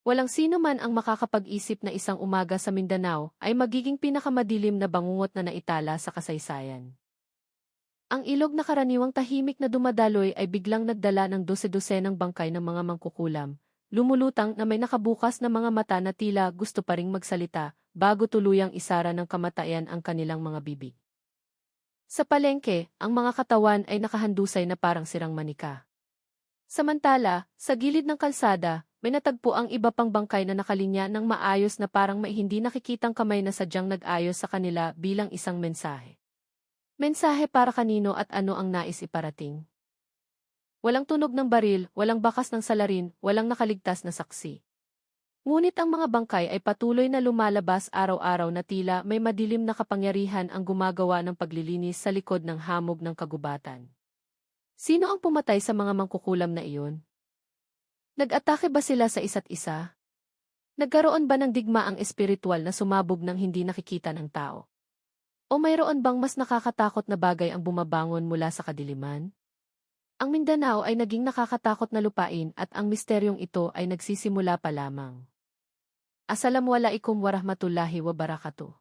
Walang sino man ang makakapag-isip na isang umaga sa Mindanao ay magiging pinakamadilim na bangungot na naitala sa kasaysayan. Ang ilog na karaniwang tahimik na dumadaloy ay biglang nagdala ng dose-dosenang bangkay ng mga mangkukulam, lumulutang na may nakabukas na mga mata na tila gusto pa ring magsalita bago tuluyang isara ng kamatayan ang kanilang mga bibig. Sa palengke, ang mga katawan ay nakahandusay na parang sirang manika. Samantala, sa gilid ng kalsada, may natagpo ang iba pang bangkay na nakalinya ng maayos na parang may hindi nakikitang kamay na sadyang nag-ayos sa kanila bilang isang mensahe. Mensahe para kanino at ano ang nais iparating. Walang tunog ng baril, walang bakas ng salarin, walang nakaligtas na saksi. Ngunit ang mga bangkay ay patuloy na lumalabas araw-araw na tila may madilim na kapangyarihan ang gumagawa ng paglilinis sa likod ng hamog ng kagubatan. Sino ang pumatay sa mga mangkukulam na iyon? Nag-atake ba sila sa isa't isa? Nagkaroon ba ng digmaang espiritual na sumabog ng hindi nakikita ng tao? O mayroon bang mas nakakatakot na bagay ang bumabangon mula sa kadiliman? Ang Mindanao ay naging nakakatakot na lupain at ang misteryong ito ay nagsisimula pa lamang. Assalamualaikum warahmatullahi wabarakatuh.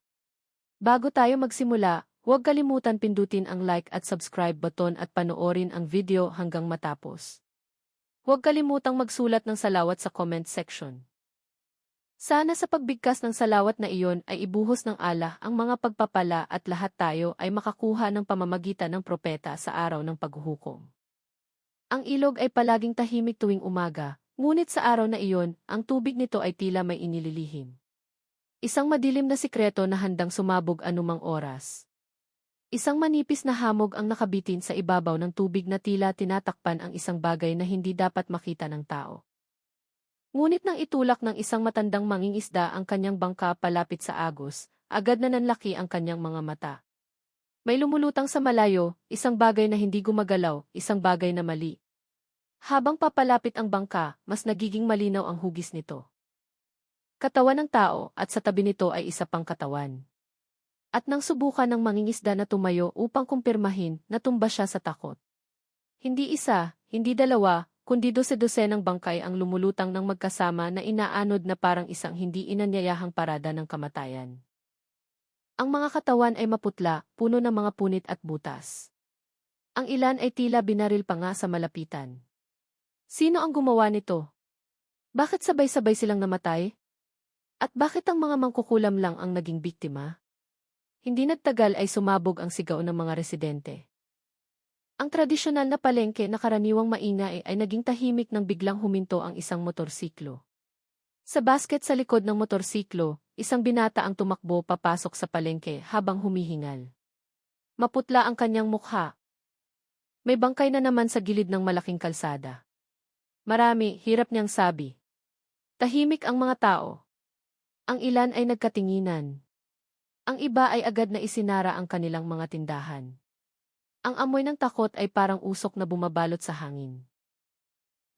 Bago tayo magsimula, huwag kalimutan pindutin ang like at subscribe button at panoorin ang video hanggang matapos. Huwag kalimutang magsulat ng salawat sa comment section. Sana sa pagbigkas ng salawat na iyon ay ibuhos ng Allah ang mga pagpapala at lahat tayo ay makakuha ng pamamagitan ng propeta sa araw ng paghuhukom. Ang ilog ay palaging tahimik tuwing umaga, ngunit sa araw na iyon, ang tubig nito ay tila may inililihim. Isang madilim na sikreto na handang sumabog anumang oras. Isang manipis na hamog ang nakabitin sa ibabaw ng tubig na tila tinatakpan ang isang bagay na hindi dapat makita ng tao. Ngunit nang itulak ng isang matandang mangingisda ang kanyang bangka palapit sa agos, agad na nanlaki ang kanyang mga mata. May lumulutang sa malayo, isang bagay na hindi gumagalaw, isang bagay na mali. Habang papalapit ang bangka, mas nagiging malinaw ang hugis nito. Katawan ng tao at sa tabi nito ay isa pang katawan. At nang subukan ng mangingisda na tumayo upang kumpirmahin, natumba siya sa takot. Hindi isa, hindi dalawa, kundi dose-dosenang bangkay ang lumulutang ng magkasama na inaanod na parang isang hindi inanyayahang parada ng kamatayan. Ang mga katawan ay maputla, puno ng mga punit at butas. Ang ilan ay tila binaril pa nga sa malapitan. Sino ang gumawa nito? Bakit sabay-sabay silang namatay? At bakit ang mga mangkukulam lang ang naging biktima? Hindi nagtagal ay sumabog ang sigaw ng mga residente. Ang tradisyonal na palengke na karaniwang maingay ay naging tahimik nang biglang huminto ang isang motorsiklo. Sa basket sa likod ng motorsiklo, isang binata ang tumakbo papasok sa palengke habang humihingal. Maputla ang kanyang mukha. May bangkay na naman sa gilid ng malaking kalsada. Marami, hirap niyang sabi. Tahimik ang mga tao. Ang ilan ay nagkatinginan. Ang iba ay agad na isinara ang kanilang mga tindahan. Ang amoy ng takot ay parang usok na bumabalot sa hangin.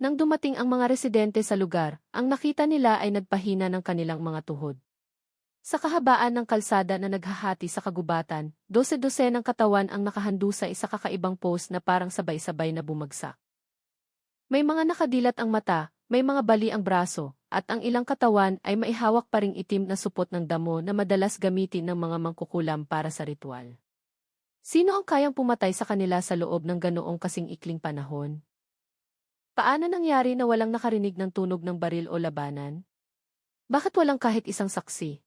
Nang dumating ang mga residente sa lugar, ang nakita nila ay nagpahina ng kanilang mga tuhod. Sa kahabaan ng kalsada na naghahati sa kagubatan, dose-dosenang katawan ang nakahandusay sa kakaibang pose na parang sabay-sabay na bumagsak. May mga nakadilat ang mata, may mga bali ang braso, at ang ilang katawan ay maihawak pa ring itim na supot ng damo na madalas gamitin ng mga mangkukulam para sa ritual. Sino ang kayang pumatay sa kanila sa loob ng ganoong kasing ikling panahon? Paano nangyari na walang nakarinig ng tunog ng baril o labanan? Bakit walang kahit isang saksi?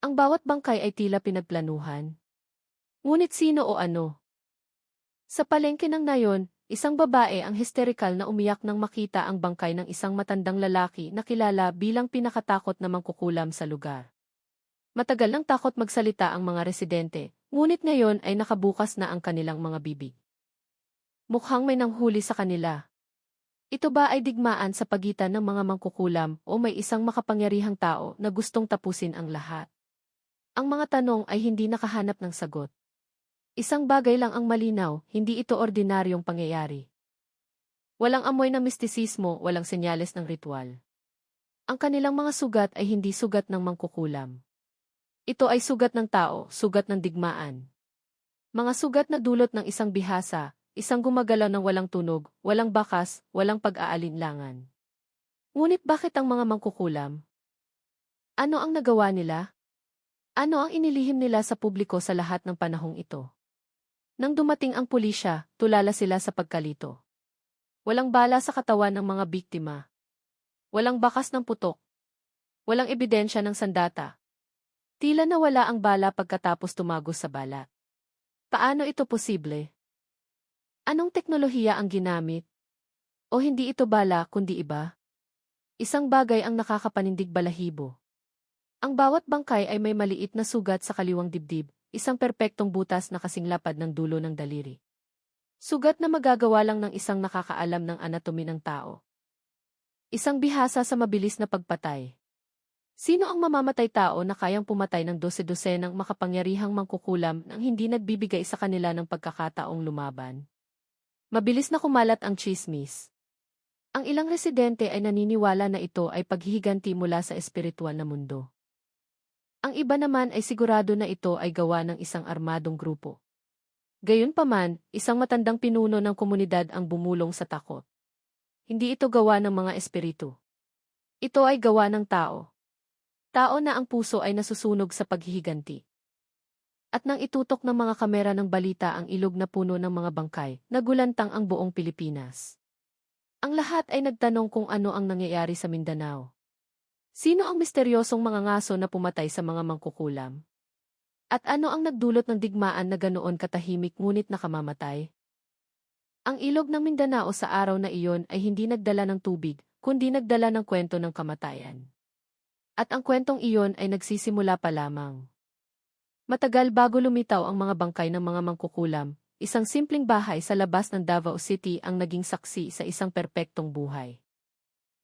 Ang bawat bangkay ay tila pinagplanuhan. Ngunit sino o ano? Sa palengke ng nayon, isang babae ang hysterikal na umiyak nang makita ang bangkay ng isang matandang lalaki na kilala bilang pinakatakot na mangkukulam sa lugar. Matagal nang takot magsalita ang mga residente, ngunit ngayon ay nakabukas na ang kanilang mga bibig. Mukhang may nanghuli sa kanila. Ito ba ay digmaan sa pagitan ng mga mangkukulam o may isang makapangyarihang tao na gustong tapusin ang lahat? Ang mga tanong ay hindi nakahanap ng sagot. Isang bagay lang ang malinaw, hindi ito ordinaryong pangyayari. Walang amoy ng mistisismo, walang senyales ng ritual. Ang kanilang mga sugat ay hindi sugat ng mangkukulam. Ito ay sugat ng tao, sugat ng digmaan. Mga sugat na dulot ng isang bihasa, isang gumagalaw ng walang tunog, walang bakas, walang pag-aalinlangan. Ngunit bakit ang mga mangkukulam? Ano ang nagawa nila? Ano ang inilihim nila sa publiko sa lahat ng panahong ito? Nang dumating ang pulisya, tulala sila sa pagkalito. Walang bala sa katawan ng mga biktima. Walang bakas ng putok. Walang ebidensya ng sandata. Tila nawala ang bala pagkatapos tumagos sa balat. Paano ito posible? Anong teknolohiya ang ginamit? O hindi ito bala kundi iba? Isang bagay ang nakakapanindig balahibo. Ang bawat bangkay ay may maliit na sugat sa kaliwang dibdib, isang perpektong butas na kasing lapad ng dulo ng daliri. Sugat na magagawa lang ng isang nakakaalam ng anatomy ng tao. Isang bihasa sa mabilis na pagpatay. Sino ang mamamatay tao na kayang pumatay ng dose-dosenang makapangyarihang mangkukulam nang hindi nagbibigay sa kanila ng pagkakataong lumaban? Mabilis na kumalat ang tsismis. Ang ilang residente ay naniniwala na ito ay paghihiganti mula sa espiritual na mundo. Ang iba naman ay sigurado na ito ay gawa ng isang armadong grupo. Gayunpaman, isang matandang pinuno ng komunidad ang bumulong sa takot. Hindi ito gawa ng mga espiritu. Ito ay gawa ng tao. Tao na ang puso ay nasusunog sa paghihiganti. At nang itutok ng mga kamera ng balita ang ilog na puno ng mga bangkay, nagulantang ang buong Pilipinas. Ang lahat ay nagtanong kung ano ang nangyayari sa Mindanao. Sino ang misteryosong mga ngaso na pumatay sa mga mangkukulam? At ano ang nagdulot ng digmaan na ganoon katahimik ngunit nakamamatay? Ang ilog ng Mindanao sa araw na iyon ay hindi nagdala ng tubig, kundi nagdala ng kwento ng kamatayan. At ang kwentong iyon ay nagsisimula pa lamang. Matagal bago lumitaw ang mga bangkay ng mga mangkukulam, isang simpleng bahay sa labas ng Davao City ang naging saksi sa isang perpektong buhay.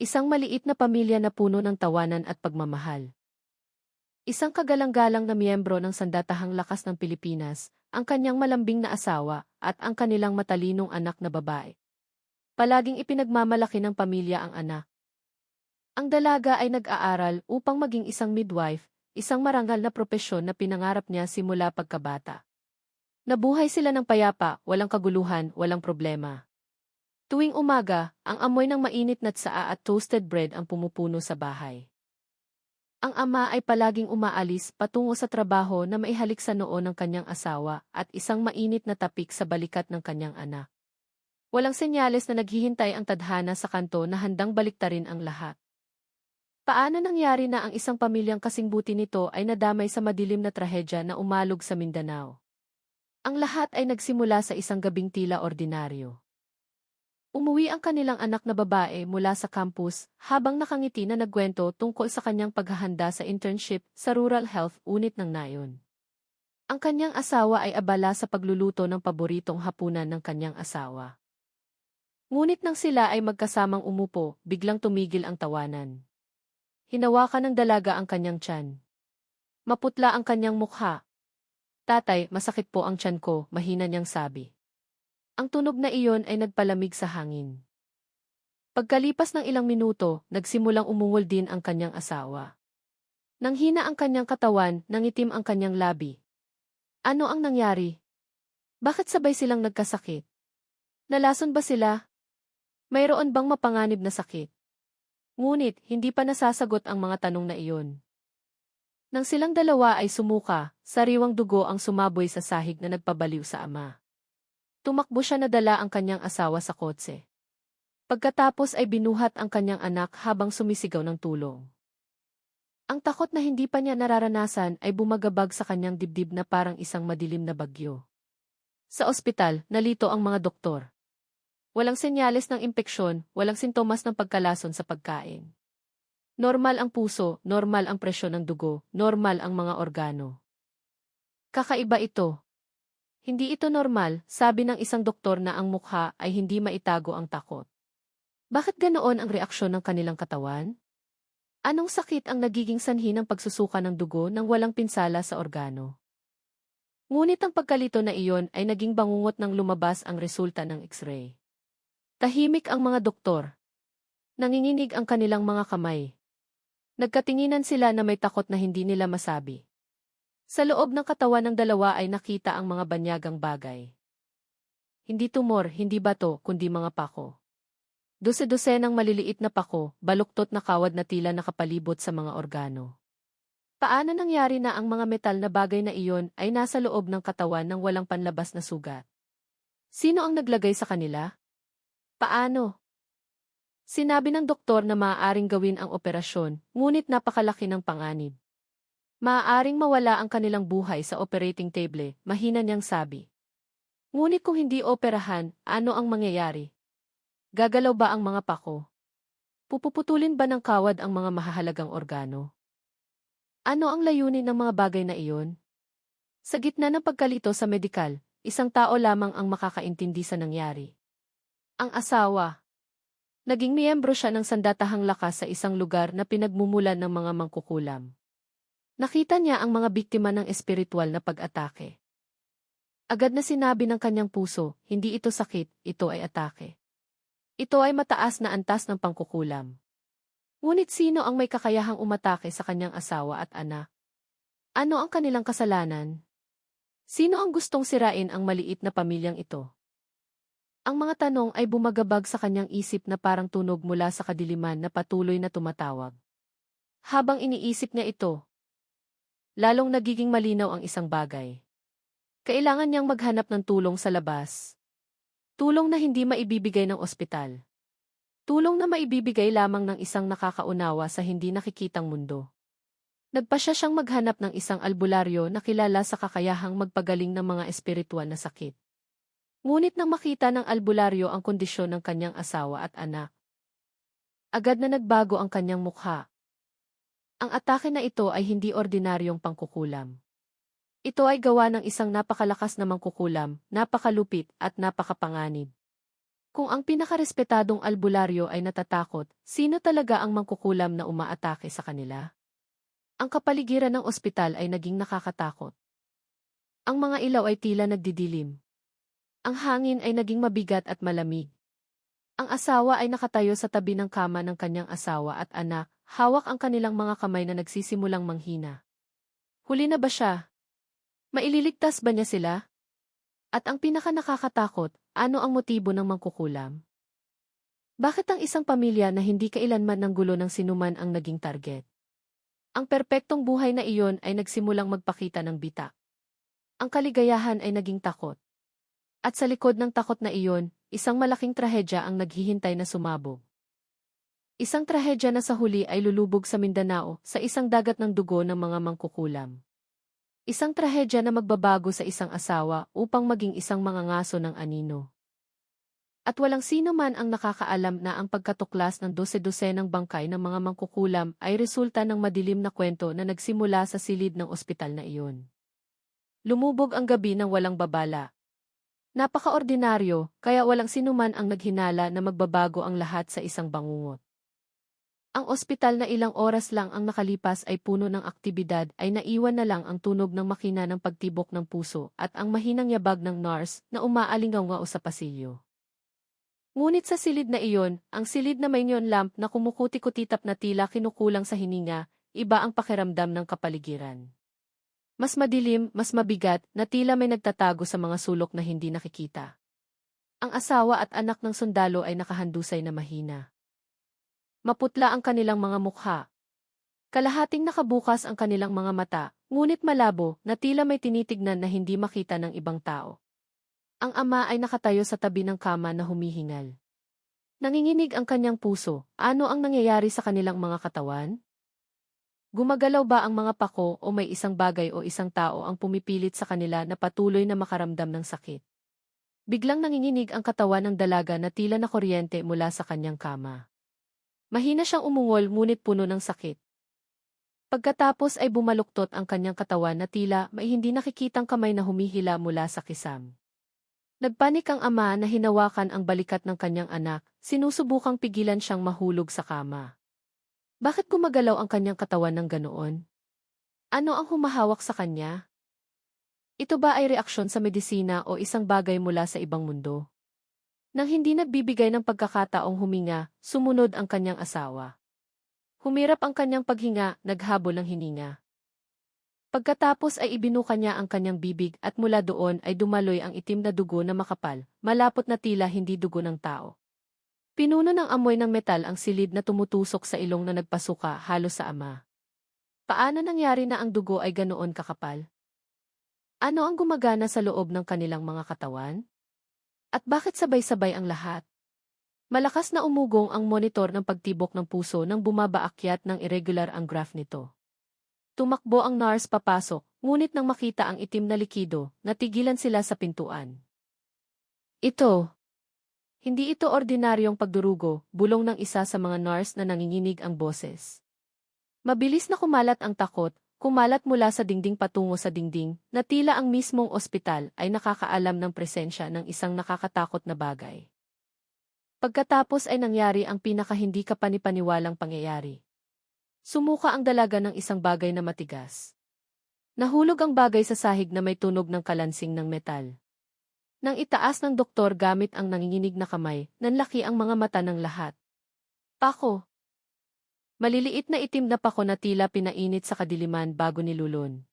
Isang maliit na pamilya na puno ng tawanan at pagmamahal. Isang kagalang-galang na miyembro ng Sandatahang Lakas ng Pilipinas, ang kanyang malambing na asawa, at ang kanilang matalinong anak na babae. Palaging ipinagmamalaki ng pamilya ang anak. Ang dalaga ay nag-aaral upang maging isang midwife, isang marangal na propesyon na pinangarap niya simula pagkabata. Nabuhay sila ng payapa, walang kaguluhan, walang problema. Tuwing umaga, ang amoy ng mainit na tsaa at toasted bread ang pumupuno sa bahay. Ang ama ay palaging umaalis patungo sa trabaho na maihalik sa noo ng kanyang asawa at isang mainit na tapik sa balikat ng kanyang anak. Walang senyales na naghihintay ang tadhana sa kanto na handang baliktarin ang lahat. Paano nangyari na ang isang pamilyang kasing buti nito ay nadamay sa madilim na trahedya na umalog sa Mindanao? Ang lahat ay nagsimula sa isang gabing tila ordinaryo. Umuwi ang kanilang anak na babae mula sa campus habang nakangiti na nagkwento tungkol sa kanyang paghahanda sa internship sa rural health unit ng nayon. Ang kanyang asawa ay abala sa pagluluto ng paboritong hapunan ng kanyang asawa. Ngunit nang sila ay magkasamang umupo, biglang tumigil ang tawanan. Hinawakan ng dalaga ang kanyang tiyan. Maputla ang kanyang mukha. "Tatay, masakit po ang tiyan ko," mahina niyang sabi. Ang tunog na iyon ay nagpalamig sa hangin. Pagkalipas ng ilang minuto, nagsimulang umungol din ang kanyang asawa. Nanghina ang kanyang katawan, nangitim ang kanyang labi. Ano ang nangyari? Bakit sabay silang nagkasakit? Nalason ba sila? Mayroon bang mapanganib na sakit? Ngunit, hindi pa nasasagot ang mga tanong na iyon. Nang silang dalawa ay sumuka, sariwang dugo ang sumaboy sa sahig na nagpabaliw sa ama. Tumakbo siya na dala ang kanyang asawa sa kotse. Pagkatapos ay binuhat ang kanyang anak habang sumisigaw ng tulong. Ang takot na hindi pa niya nararanasan ay bumagabag sa kanyang dibdib na parang isang madilim na bagyo. Sa ospital, nalito ang mga doktor. Walang senyales ng impeksyon, walang sintomas ng pagkalason sa pagkain. Normal ang puso, normal ang presyon ng dugo, normal ang mga organo. Kakaiba ito. Hindi ito normal, sabi ng isang doktor na ang mukha ay hindi maitago ang takot. Bakit ganoon ang reaksyon ng kanilang katawan? Anong sakit ang nagiging sanhi ng pagsusuka ng dugo nang walang pinsala sa organo? Ngunit ang pagkalito na iyon ay naging bangungot nang lumabas ang resulta ng X-ray. Tahimik ang mga doktor. Nanginginig ang kanilang mga kamay. Nagkatinginan sila na may takot na hindi nila masabi. Sa loob ng katawan ng dalawa ay nakita ang mga banyagang bagay. Hindi tumor, hindi bato, kundi mga pako. Dose-dosenang maliliit na pako, baluktot na kawad na tila nakapalibot sa mga organo. Paano nangyari na ang mga metal na bagay na iyon ay nasa loob ng katawan ng walang panlabas na sugat? Sino ang naglagay sa kanila? Paano? Sinabi ng doktor na maaaring gawin ang operasyon, ngunit napakalaki ng panganib. Maaaring mawala ang kanilang buhay sa operating table, mahina niyang sabi. Ngunit kung hindi operahan, ano ang mangyayari? Gagalaw ba ang mga pako? Pupuputulin ba ng kawad ang mga mahahalagang organo? Ano ang layunin ng mga bagay na iyon? Sa gitna ng pagkalito sa medikal, isang tao lamang ang makakaintindi sa nangyari. Ang asawa. Naging miyembro siya ng sandatahang lakas sa isang lugar na pinagmumulan ng mga mangkukulam. Nakita niya ang mga biktima ng espiritual na pag-atake. Agad na sinabi ng kanyang puso, hindi ito sakit, ito ay atake. Ito ay mataas na antas ng pangkukulam. Ngunit sino ang may kakayahang umatake sa kanyang asawa at anak? Ano ang kanilang kasalanan? Sino ang gustong sirain ang maliit na pamilyang ito? Ang mga tanong ay bumagabag sa kanyang isip na parang tunog mula sa kadiliman na patuloy na tumatawag. Habang iniisip niya ito, lalong nagiging malinaw ang isang bagay. Kailangan niyang maghanap ng tulong sa labas. Tulong na hindi maibibigay ng ospital. Tulong na maibibigay lamang ng isang nakakaunawa sa hindi nakikitang mundo. Nagpasya siyang maghanap ng isang albularyo na kilala sa kakayahang magpagaling ng mga espiritual na sakit. Ngunit nang makita ng albularyo ang kondisyon ng kanyang asawa at anak, agad na nagbago ang kanyang mukha. Ang atake na ito ay hindi ordinaryong pangkukulam. Ito ay gawa ng isang napakalakas na mangkukulam, napakalupit at napakapanganib. Kung ang pinakarespetadong albularyo ay natatakot, sino talaga ang mangkukulam na umaatake sa kanila? Ang kapaligiran ng ospital ay naging nakakatakot. Ang mga ilaw ay tila nagdidilim. Ang hangin ay naging mabigat at malamig. Ang asawa ay nakatayo sa tabi ng kama ng kanyang asawa at anak, hawak ang kanilang mga kamay na nagsisimulang manghina. Huli na ba siya? Maililigtas ba niya sila? At ang pinaka-nakakatakot, ano ang motibo ng mangkukulam? Bakit ang isang pamilya na hindi kailanman ng gulo ng sinuman ang naging target? Ang perpektong buhay na iyon ay nagsimulang magpakita ng bitak. Ang kaligayahan ay naging takot. At sa likod ng takot na iyon, isang malaking trahedya ang naghihintay na sumabog. Isang trahedya na sa huli ay lulubog sa Mindanao, sa isang dagat ng dugo ng mga mangkukulam. Isang trahedya na magbabago sa isang asawa upang maging isang mangangaso ng anino. At walang sino man ang nakakaalam na ang pagkatuklas ng dose-dosenang bangkay ng mga mangkukulam ay resulta ng madilim na kwento na nagsimula sa silid ng ospital na iyon. Lumubog ang gabi ng walang babala. Napaka-ordinaryo, kaya walang sinuman ang naghinala na magbabago ang lahat sa isang bangungot. Ang ospital na ilang oras lang ang nakalipas ay puno ng aktibidad ay naiwan na lang ang tunog ng makina ng pagtibok ng puso at ang mahinang yabag ng nurse na umaalingaw sa pasilyo. Ngunit sa silid na iyon, ang silid na may neon lamp na kumukuti-kutitap na tila kinukulang sa hininga, iba ang pakiramdam ng kapaligiran. Mas madilim, mas mabigat, na tila may nagtatago sa mga sulok na hindi nakikita. Ang asawa at anak ng sundalo ay nakahandusay na mahina. Maputla ang kanilang mga mukha. Kalahating nakabukas ang kanilang mga mata, ngunit malabo na tila may tinitignan na hindi makita ng ibang tao. Ang ama ay nakatayo sa tabi ng kama na humihingal. Nanginginig ang kanyang puso, ano ang nangyayari sa kanilang mga katawan? Gumagalaw ba ang mga pako o may isang bagay o isang tao ang pumipilit sa kanila na patuloy na makaramdam ng sakit? Biglang nanginginig ang katawan ng dalaga na tila na kuryente mula sa kanyang kama. Mahina siyang umungol ngunit puno ng sakit. Pagkatapos ay bumaluktot ang kanyang katawan na tila may hindi nakikitang kamay na humihila mula sa kisam. Nagpanik ang ama na hinawakan ang balikat ng kanyang anak, sinusubukang pigilan siyang mahulog sa kama. Bakit gumagalaw ang kanyang katawan ng ganoon? Ano ang humahawak sa kanya? Ito ba ay reaksyon sa medisina o isang bagay mula sa ibang mundo? Nang hindi nagbibigay ng pagkakataong huminga, sumunod ang kanyang asawa. Humirap ang kanyang paghinga, naghabol ng hininga. Pagkatapos ay ibinuka niya ang kanyang bibig at mula doon ay dumaloy ang itim na dugo na makapal, malapot na tila hindi dugo ng tao. Pinuno ng amoy ng metal ang silid na tumutusok sa ilong na nagpasuka halos sa ama. Paano nangyari na ang dugo ay ganoon kakapal? Ano ang gumagana sa loob ng kanilang mga katawan? At bakit sabay-sabay ang lahat? Malakas na umugong ang monitor ng pagtibok ng puso nang bumabaakyat ng irregular ang graph nito. Tumakbo ang nurse papasok, ngunit nang makita ang itim na likido, natigilan sila sa pintuan. Hindi ito ordinaryong pagdurugo, bulong ng isa sa mga nurse na nanginginig ang boses. Mabilis na kumalat ang takot, kumalat mula sa dingding patungo sa dingding, na tila ang mismong ospital ay nakakaalam ng presensya ng isang nakakatakot na bagay. Pagkatapos ay nangyari ang pinaka-hindi kapanipaniwalang pangyayari. Sumuka ang dalaga ng isang bagay na matigas. Nahulog ang bagay sa sahig na may tunog ng kalansing ng metal. Nang itaas ng doktor gamit ang nanginginig na kamay, nanlaki ang mga mata ng lahat. Pako. Maliliit na itim na pako na tila pinainit sa kadiliman bago nilulun.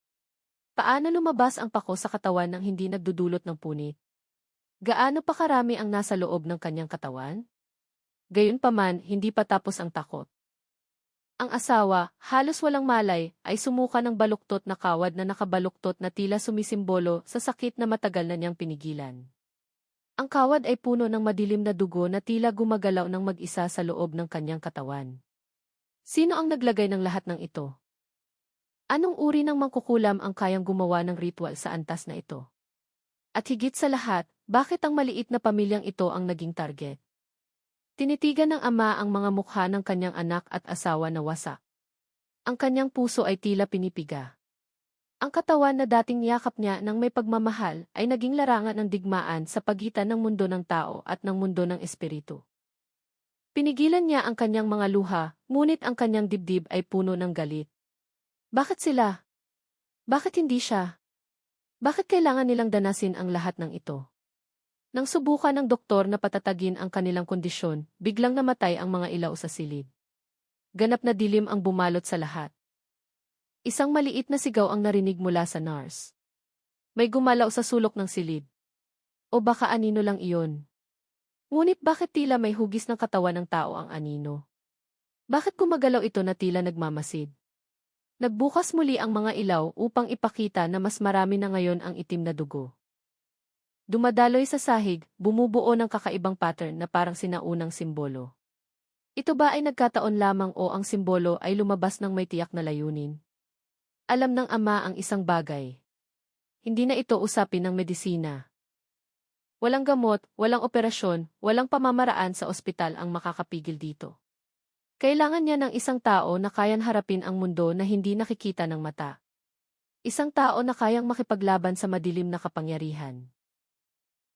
Paano lumabas ang pako sa katawan nang hindi nagdudulot ng punit? Gaano pa karami ang nasa loob ng kanyang katawan? Gayunpaman, hindi pa tapos ang takot. Ang asawa, halos walang malay, ay sumuka ng baluktot na kawad na nakabaluktot na tila sumisimbolo sa sakit na matagal na niyang pinigilan. Ang kawad ay puno ng madilim na dugo na tila gumagalaw ng mag-isa sa loob ng kanyang katawan. Sino ang naglagay ng lahat ng ito? Anong uri ng mangkukulam ang kayang gumawa ng ritual sa antas na ito? At higit sa lahat, bakit ang maliit na pamilyang ito ang naging target? Tinitigan ng ama ang mga mukha ng kanyang anak at asawa na wasak. Ang kanyang puso ay tila pinipiga. Ang katawan na dating yakap niya ng may pagmamahal ay naging larangan ng digmaan sa pagitan ng mundo ng tao at ng mundo ng espiritu. Pinigilan niya ang kanyang mga luha, ngunit ang kanyang dibdib ay puno ng galit. Bakit sila? Bakit hindi siya? Bakit kailangan nilang danasin ang lahat ng ito? Nang subukan ng doktor na patatagin ang kanilang kondisyon, biglang namatay ang mga ilaw sa silid. Ganap na dilim ang bumalot sa lahat. Isang maliit na sigaw ang narinig mula sa nurse. May gumalaw sa sulok ng silid. O baka anino lang iyon. Ngunit bakit tila may hugis ng katawan ng tao ang anino? Bakit gumagalaw ito na tila nagmamasid? Nagbukas muli ang mga ilaw upang ipakita na mas marami na ngayon ang itim na dugo. Dumadaloy sa sahig, bumubuo ng kakaibang pattern na parang sinaunang simbolo. Ito ba ay nagkataon lamang o ang simbolo ay lumabas ng may tiyak na layunin? Alam ng ama ang isang bagay. Hindi na ito usapin ng medisina. Walang gamot, walang operasyon, walang pamamaraan sa ospital ang makakapigil dito. Kailangan niya ng isang tao na kayang harapin ang mundo na hindi nakikita ng mata. Isang tao na kayang makipaglaban sa madilim na kapangyarihan.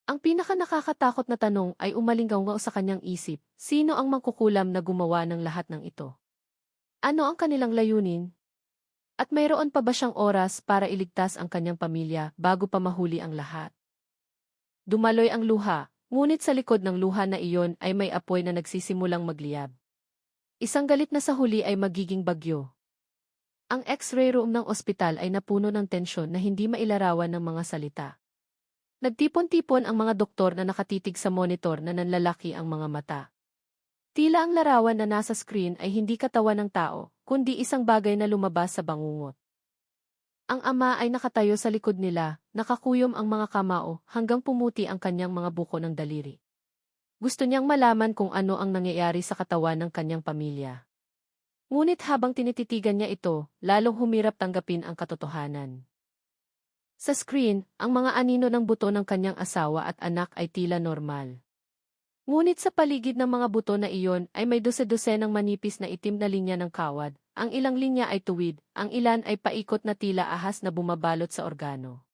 Ang pinaka-nakakatakot na tanong ay umalinggaw sa kanyang isip, sino ang mangkukulam na gumawa ng lahat ng ito? Ano ang kanilang layunin? At mayroon pa ba siyang oras para iligtas ang kanyang pamilya bago pa mahuli ang lahat? Dumaloy ang luha, ngunit sa likod ng luha na iyon ay may apoy na nagsisimulang magliyab. Isang galit na sa huli ay magiging bagyo. Ang X-ray room ng ospital ay napuno ng tensyon na hindi mailarawan ng mga salita. Nagtipon-tipon ang mga doktor na nakatitig sa monitor na nanlalaki ang mga mata. Tila ang larawan na nasa screen ay hindi katawan ng tao, kundi isang bagay na lumabas sa bangungot. Ang ama ay nakatayo sa likod nila, nakakuyom ang mga kamao hanggang pumuti ang kanyang mga buko ng daliri. Gusto niyang malaman kung ano ang nangyayari sa katawan ng kanyang pamilya. Ngunit habang tinititigan niya ito, lalong humirap tanggapin ang katotohanan. Sa screen, ang mga anino ng buto ng kanyang asawa at anak ay tila normal. Ngunit sa paligid ng mga buto na iyon ay may dose-dosenang manipis na itim na linya ng kawad, ang ilang linya ay tuwid, ang ilan ay paikot na tila ahas na bumabalot sa organo.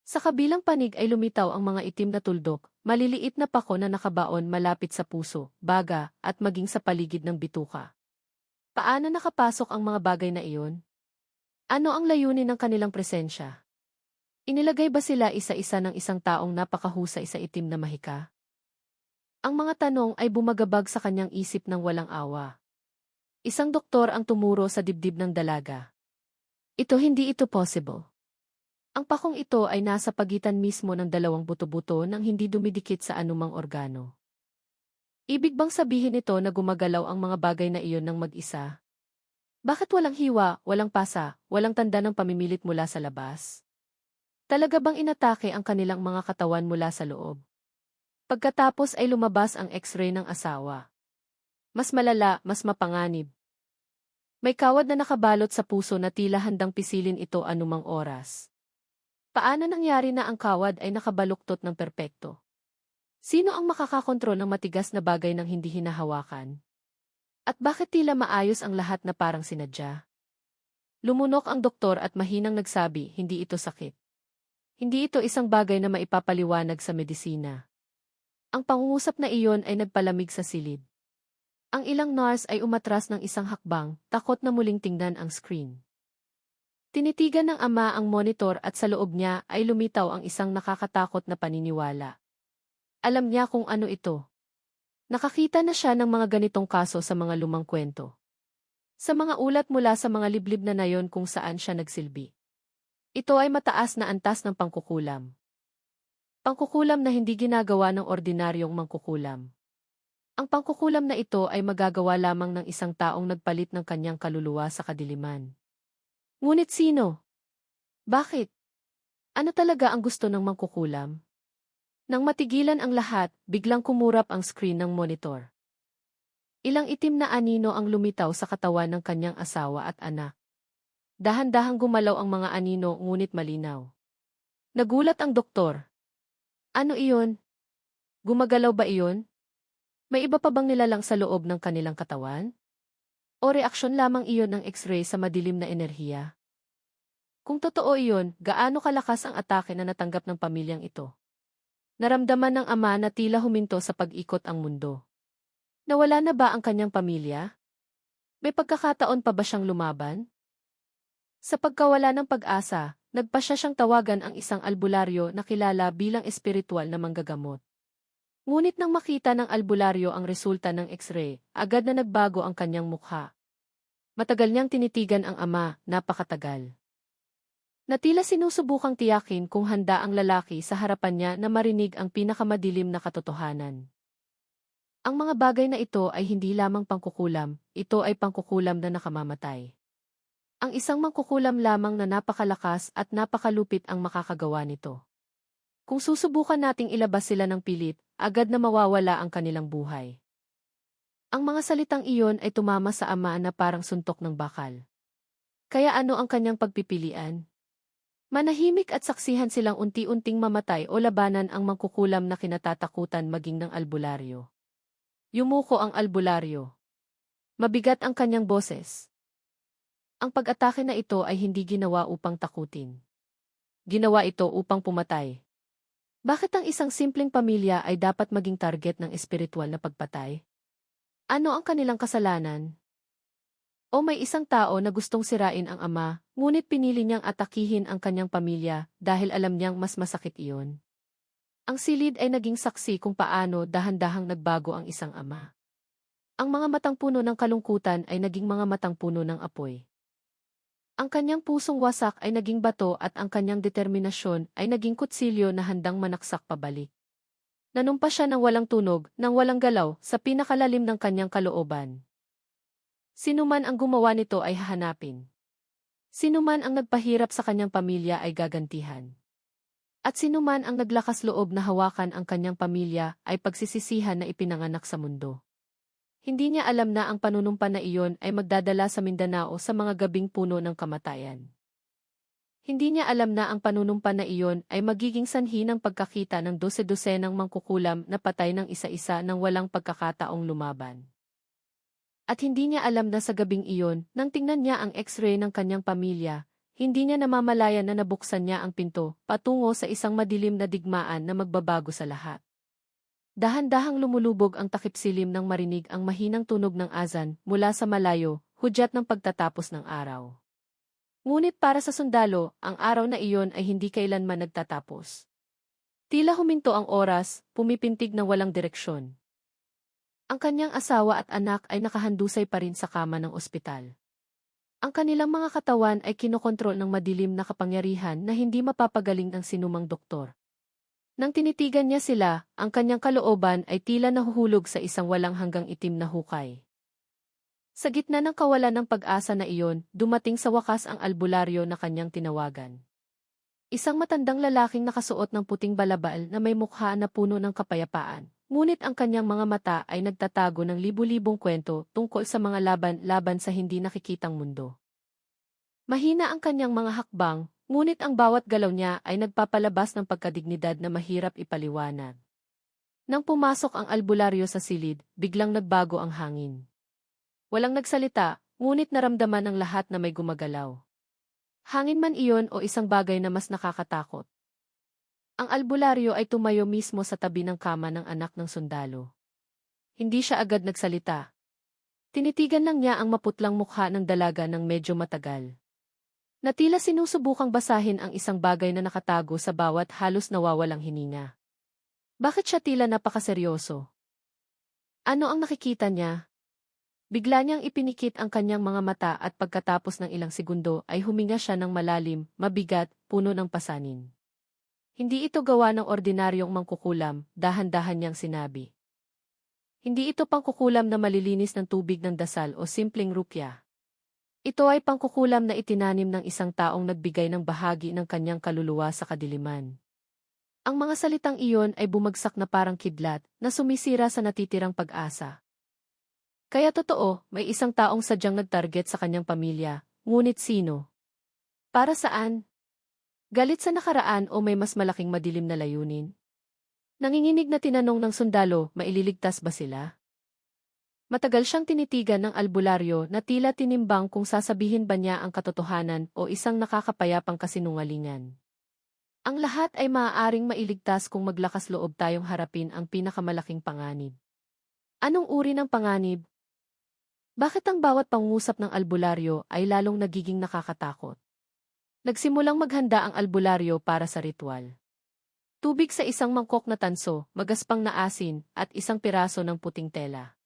Sa kabilang panig ay lumitaw ang mga itim na tuldok, maliliit na pako na nakabaon malapit sa puso, baga, at maging sa paligid ng bituka. Paano nakapasok ang mga bagay na iyon? Ano ang layunin ng kanilang presensya? Inilagay ba sila isa-isa ng isang taong napakahusay sa itim na mahika? Ang mga tanong ay bumagabag sa kanyang isip ng walang awa. Isang doktor ang tumuro sa dibdib ng dalaga. Hindi ito possible. Ang pakong ito ay nasa pagitan mismo ng dalawang buto-buto nang hindi dumidikit sa anumang organo. Ibig bang sabihin ito na gumagalaw ang mga bagay na iyon ng mag-isa? Bakit walang hiwa, walang pasa, walang tanda ng pamimilit mula sa labas? Talaga bang inatake ang kanilang mga katawan mula sa loob? Pagkatapos ay lumabas ang x-ray ng asawa. Mas malala, mas mapanganib. May kawad na nakabalot sa puso na tila handang pisilin ito anumang oras. Paano nangyari na ang kawad ay nakabaluktot ng perpekto? Sino ang makakakontrol ng matigas na bagay ng hindi hinahawakan? At bakit tila maayos ang lahat na parang sinadya? Lumunok ang doktor at mahinang nagsabi, hindi ito sakit. Hindi ito isang bagay na maipapaliwanag sa medisina. Ang pangungusap na iyon ay nagpalamig sa silid. Ang ilang nurse ay umatras ng isang hakbang, takot na muling tingnan ang screen. Tinitigan ng ama ang monitor at sa loob niya ay lumitaw ang isang nakakatakot na paniniwala. Alam niya kung ano ito. Nakakita na siya ng mga ganitong kaso sa mga lumang kwento. Sa mga ulat mula sa mga liblib na nayon kung saan siya nagsilbi. Ito ay mataas na antas ng pangkukulam. Pangkukulam na hindi ginagawa ng ordinaryong mangkukulam. Ang pangkukulam na ito ay magagawa lamang ng isang taong nagpalit ng kanyang kaluluwa sa kadiliman. Ngunit sino? Bakit? Ano talaga ang gusto ng mangkukulam? Nang matigilan ang lahat, biglang kumurap ang screen ng monitor. Ilang itim na anino ang lumitaw sa katawan ng kanyang asawa at anak. Dahan-dahang gumalaw ang mga anino ngunit malinaw. Nagulat ang doktor. Ano iyon? Gumagalaw ba iyon? May iba pa bang nilalang sa loob ng kanilang katawan? O reaksyon lamang iyon ng x-ray sa madilim na enerhiya? Kung totoo iyon, gaano kalakas ang atake na natanggap ng pamilyang ito? Naramdaman ng ama na tila huminto sa pag-ikot ang mundo. Nawala na ba ang kanyang pamilya? May pagkakataon pa ba siyang lumaban? Sa pagkawala ng pag-asa, nagpasya siyang tawagan ang isang albularyo na kilala bilang espiritual na manggagamot. Ngunit nang makita ng albularyo ang resulta ng x-ray, agad na nagbago ang kanyang mukha. Matagal niyang tinitigan ang ama, napakatagal. Natila sinusubukang tiyakin kung handa ang lalaki sa harapan niya na marinig ang pinakamadilim na katotohanan. Ang mga bagay na ito ay hindi lamang pangkukulam, ito ay pangkukulam na nakamamatay. Ang isang mangkukulam lamang na napakalakas at napakalupit ang makakagawa nito. Kung susubukan nating ilabas sila ng pilit, agad na mawawala ang kanilang buhay. Ang mga salitang iyon ay tumama sa ama na parang suntok ng bakal. Kaya ano ang kanyang pagpipilian? Manahimik at saksihan silang unti-unting mamatay o labanan ang mangkukulam na kinatatakutan maging ng albularyo. Yumuko ang albularyo. Mabigat ang kanyang boses. Ang pag-atake na ito ay hindi ginawa upang takutin. Ginawa ito upang pumatay. Bakit ang isang simpleng pamilya ay dapat maging target ng espiritual na pagpatay? Ano ang kanilang kasalanan? O may isang tao na gustong sirain ang ama, ngunit pinili niyang atakihin ang kanyang pamilya dahil alam niyang mas masakit iyon. Ang silid ay naging saksi kung paano dahan-dahang nagbago ang isang ama. Ang mga matang puno ng kalungkutan ay naging mga matang puno ng apoy. Ang kanyang pusong wasak ay naging bato at ang kanyang determinasyon ay naging kutsilyo na handang manaksak pabalik. Nanumpa siya ng walang tunog, ng walang galaw, sa pinakalalim ng kanyang kalooban. Sino man ang gumawa nito ay hahanapin. Sino man ang nagpahirap sa kanyang pamilya ay gagantihan. At sino man ang naglakas loob na hawakan ang kanyang pamilya ay pagsisisihan na ipinanganak sa mundo. Hindi niya alam na ang panunumpa na iyon ay magdadala sa Mindanao sa mga gabing puno ng kamatayan. Hindi niya alam na ang panunumpa na iyon ay magiging sanhi ng pagkakita ng dose-dosenang mangkukulam na patay ng isa-isa nang walang pagkakataong lumaban. At hindi niya alam na sa gabing iyon, nang tingnan niya ang x-ray ng kanyang pamilya, hindi niya namamalayan na nabuksan niya ang pinto patungo sa isang madilim na digmaan na magbabago sa lahat. Dahan-dahang lumulubog ang takipsilim nang marinig ang mahinang tunog ng azan mula sa malayo, hudyat ng pagtatapos ng araw. Ngunit para sa sundalo, ang araw na iyon ay hindi kailanman nagtatapos. Tila huminto ang oras, pumipintig ng walang direksyon. Ang kanyang asawa at anak ay nakahandusay pa rin sa kama ng ospital. Ang kanilang mga katawan ay kinokontrol ng madilim na kapangyarihan na hindi mapapagaling ng sinumang doktor. Nang tinitigan niya sila, ang kanyang kalooban ay tila nahuhulog sa isang walang hanggang itim na hukay. Sa gitna ng kawalan ng pag-asa na iyon, dumating sa wakas ang albularyo na kanyang tinawagan. Isang matandang lalaking nakasuot ng puting balabal na may mukha na puno ng kapayapaan. Ngunit ang kanyang mga mata ay nagtatago ng libu-libong kwento tungkol sa mga laban-laban sa hindi nakikitang mundo. Mahina ang kanyang mga hakbang, ngunit ang bawat galaw niya ay nagpapalabas ng pagkadignidad na mahirap ipaliwanag. Nang pumasok ang albularyo sa silid, biglang nagbago ang hangin. Walang nagsalita, ngunit naramdaman ng lahat na may gumagalaw. Hangin man iyon o isang bagay na mas nakakatakot. Ang albularyo ay tumayo mismo sa tabi ng kama ng anak ng sundalo. Hindi siya agad nagsalita. Tinitigan lang niya ang maputlang mukha ng dalaga ng medyo matagal. Na tila sinusubukang basahin ang isang bagay na nakatago sa bawat halos nawawalang hininga. Bakit siya tila napakaseryoso? Ano ang nakikita niya? Bigla niyang ipinikit ang kanyang mga mata at pagkatapos ng ilang segundo ay huminga siya ng malalim, mabigat, puno ng pasanin. Hindi ito gawa ng ordinaryong mangkukulam, dahan-dahan niyang sinabi. Hindi ito pangkukulam na malilinis ng tubig ng dasal o simpleng rupya. Ito ay pangkukulam na itinanim ng isang taong nagbigay ng bahagi ng kanyang kaluluwa sa kadiliman. Ang mga salitang iyon ay bumagsak na parang kidlat na sumisira sa natitirang pag-asa. Kaya totoo, may isang taong sadyang nag-target sa kanyang pamilya, ngunit sino? Para saan? Galit sa nakaraan o may mas malaking madilim na layunin? Nanginginig na tinanong ng sundalo, maililigtas ba sila? Matagal siyang tinitigan ng albularyo na tila tinimbang kung sasabihin ba niya ang katotohanan o isang nakakapayapang kasinungalingan. Ang lahat ay maaaring mailigtas kung maglakas loob tayong harapin ang pinakamalaking panganib. Anong uri ng panganib? Bakit ang bawat pangungusap ng albularyo ay lalong nagiging nakakatakot? Nagsimulang maghanda ang albularyo para sa ritual. Tubig sa isang mangkok na tanso, magaspang na asin, at isang piraso ng puting tela.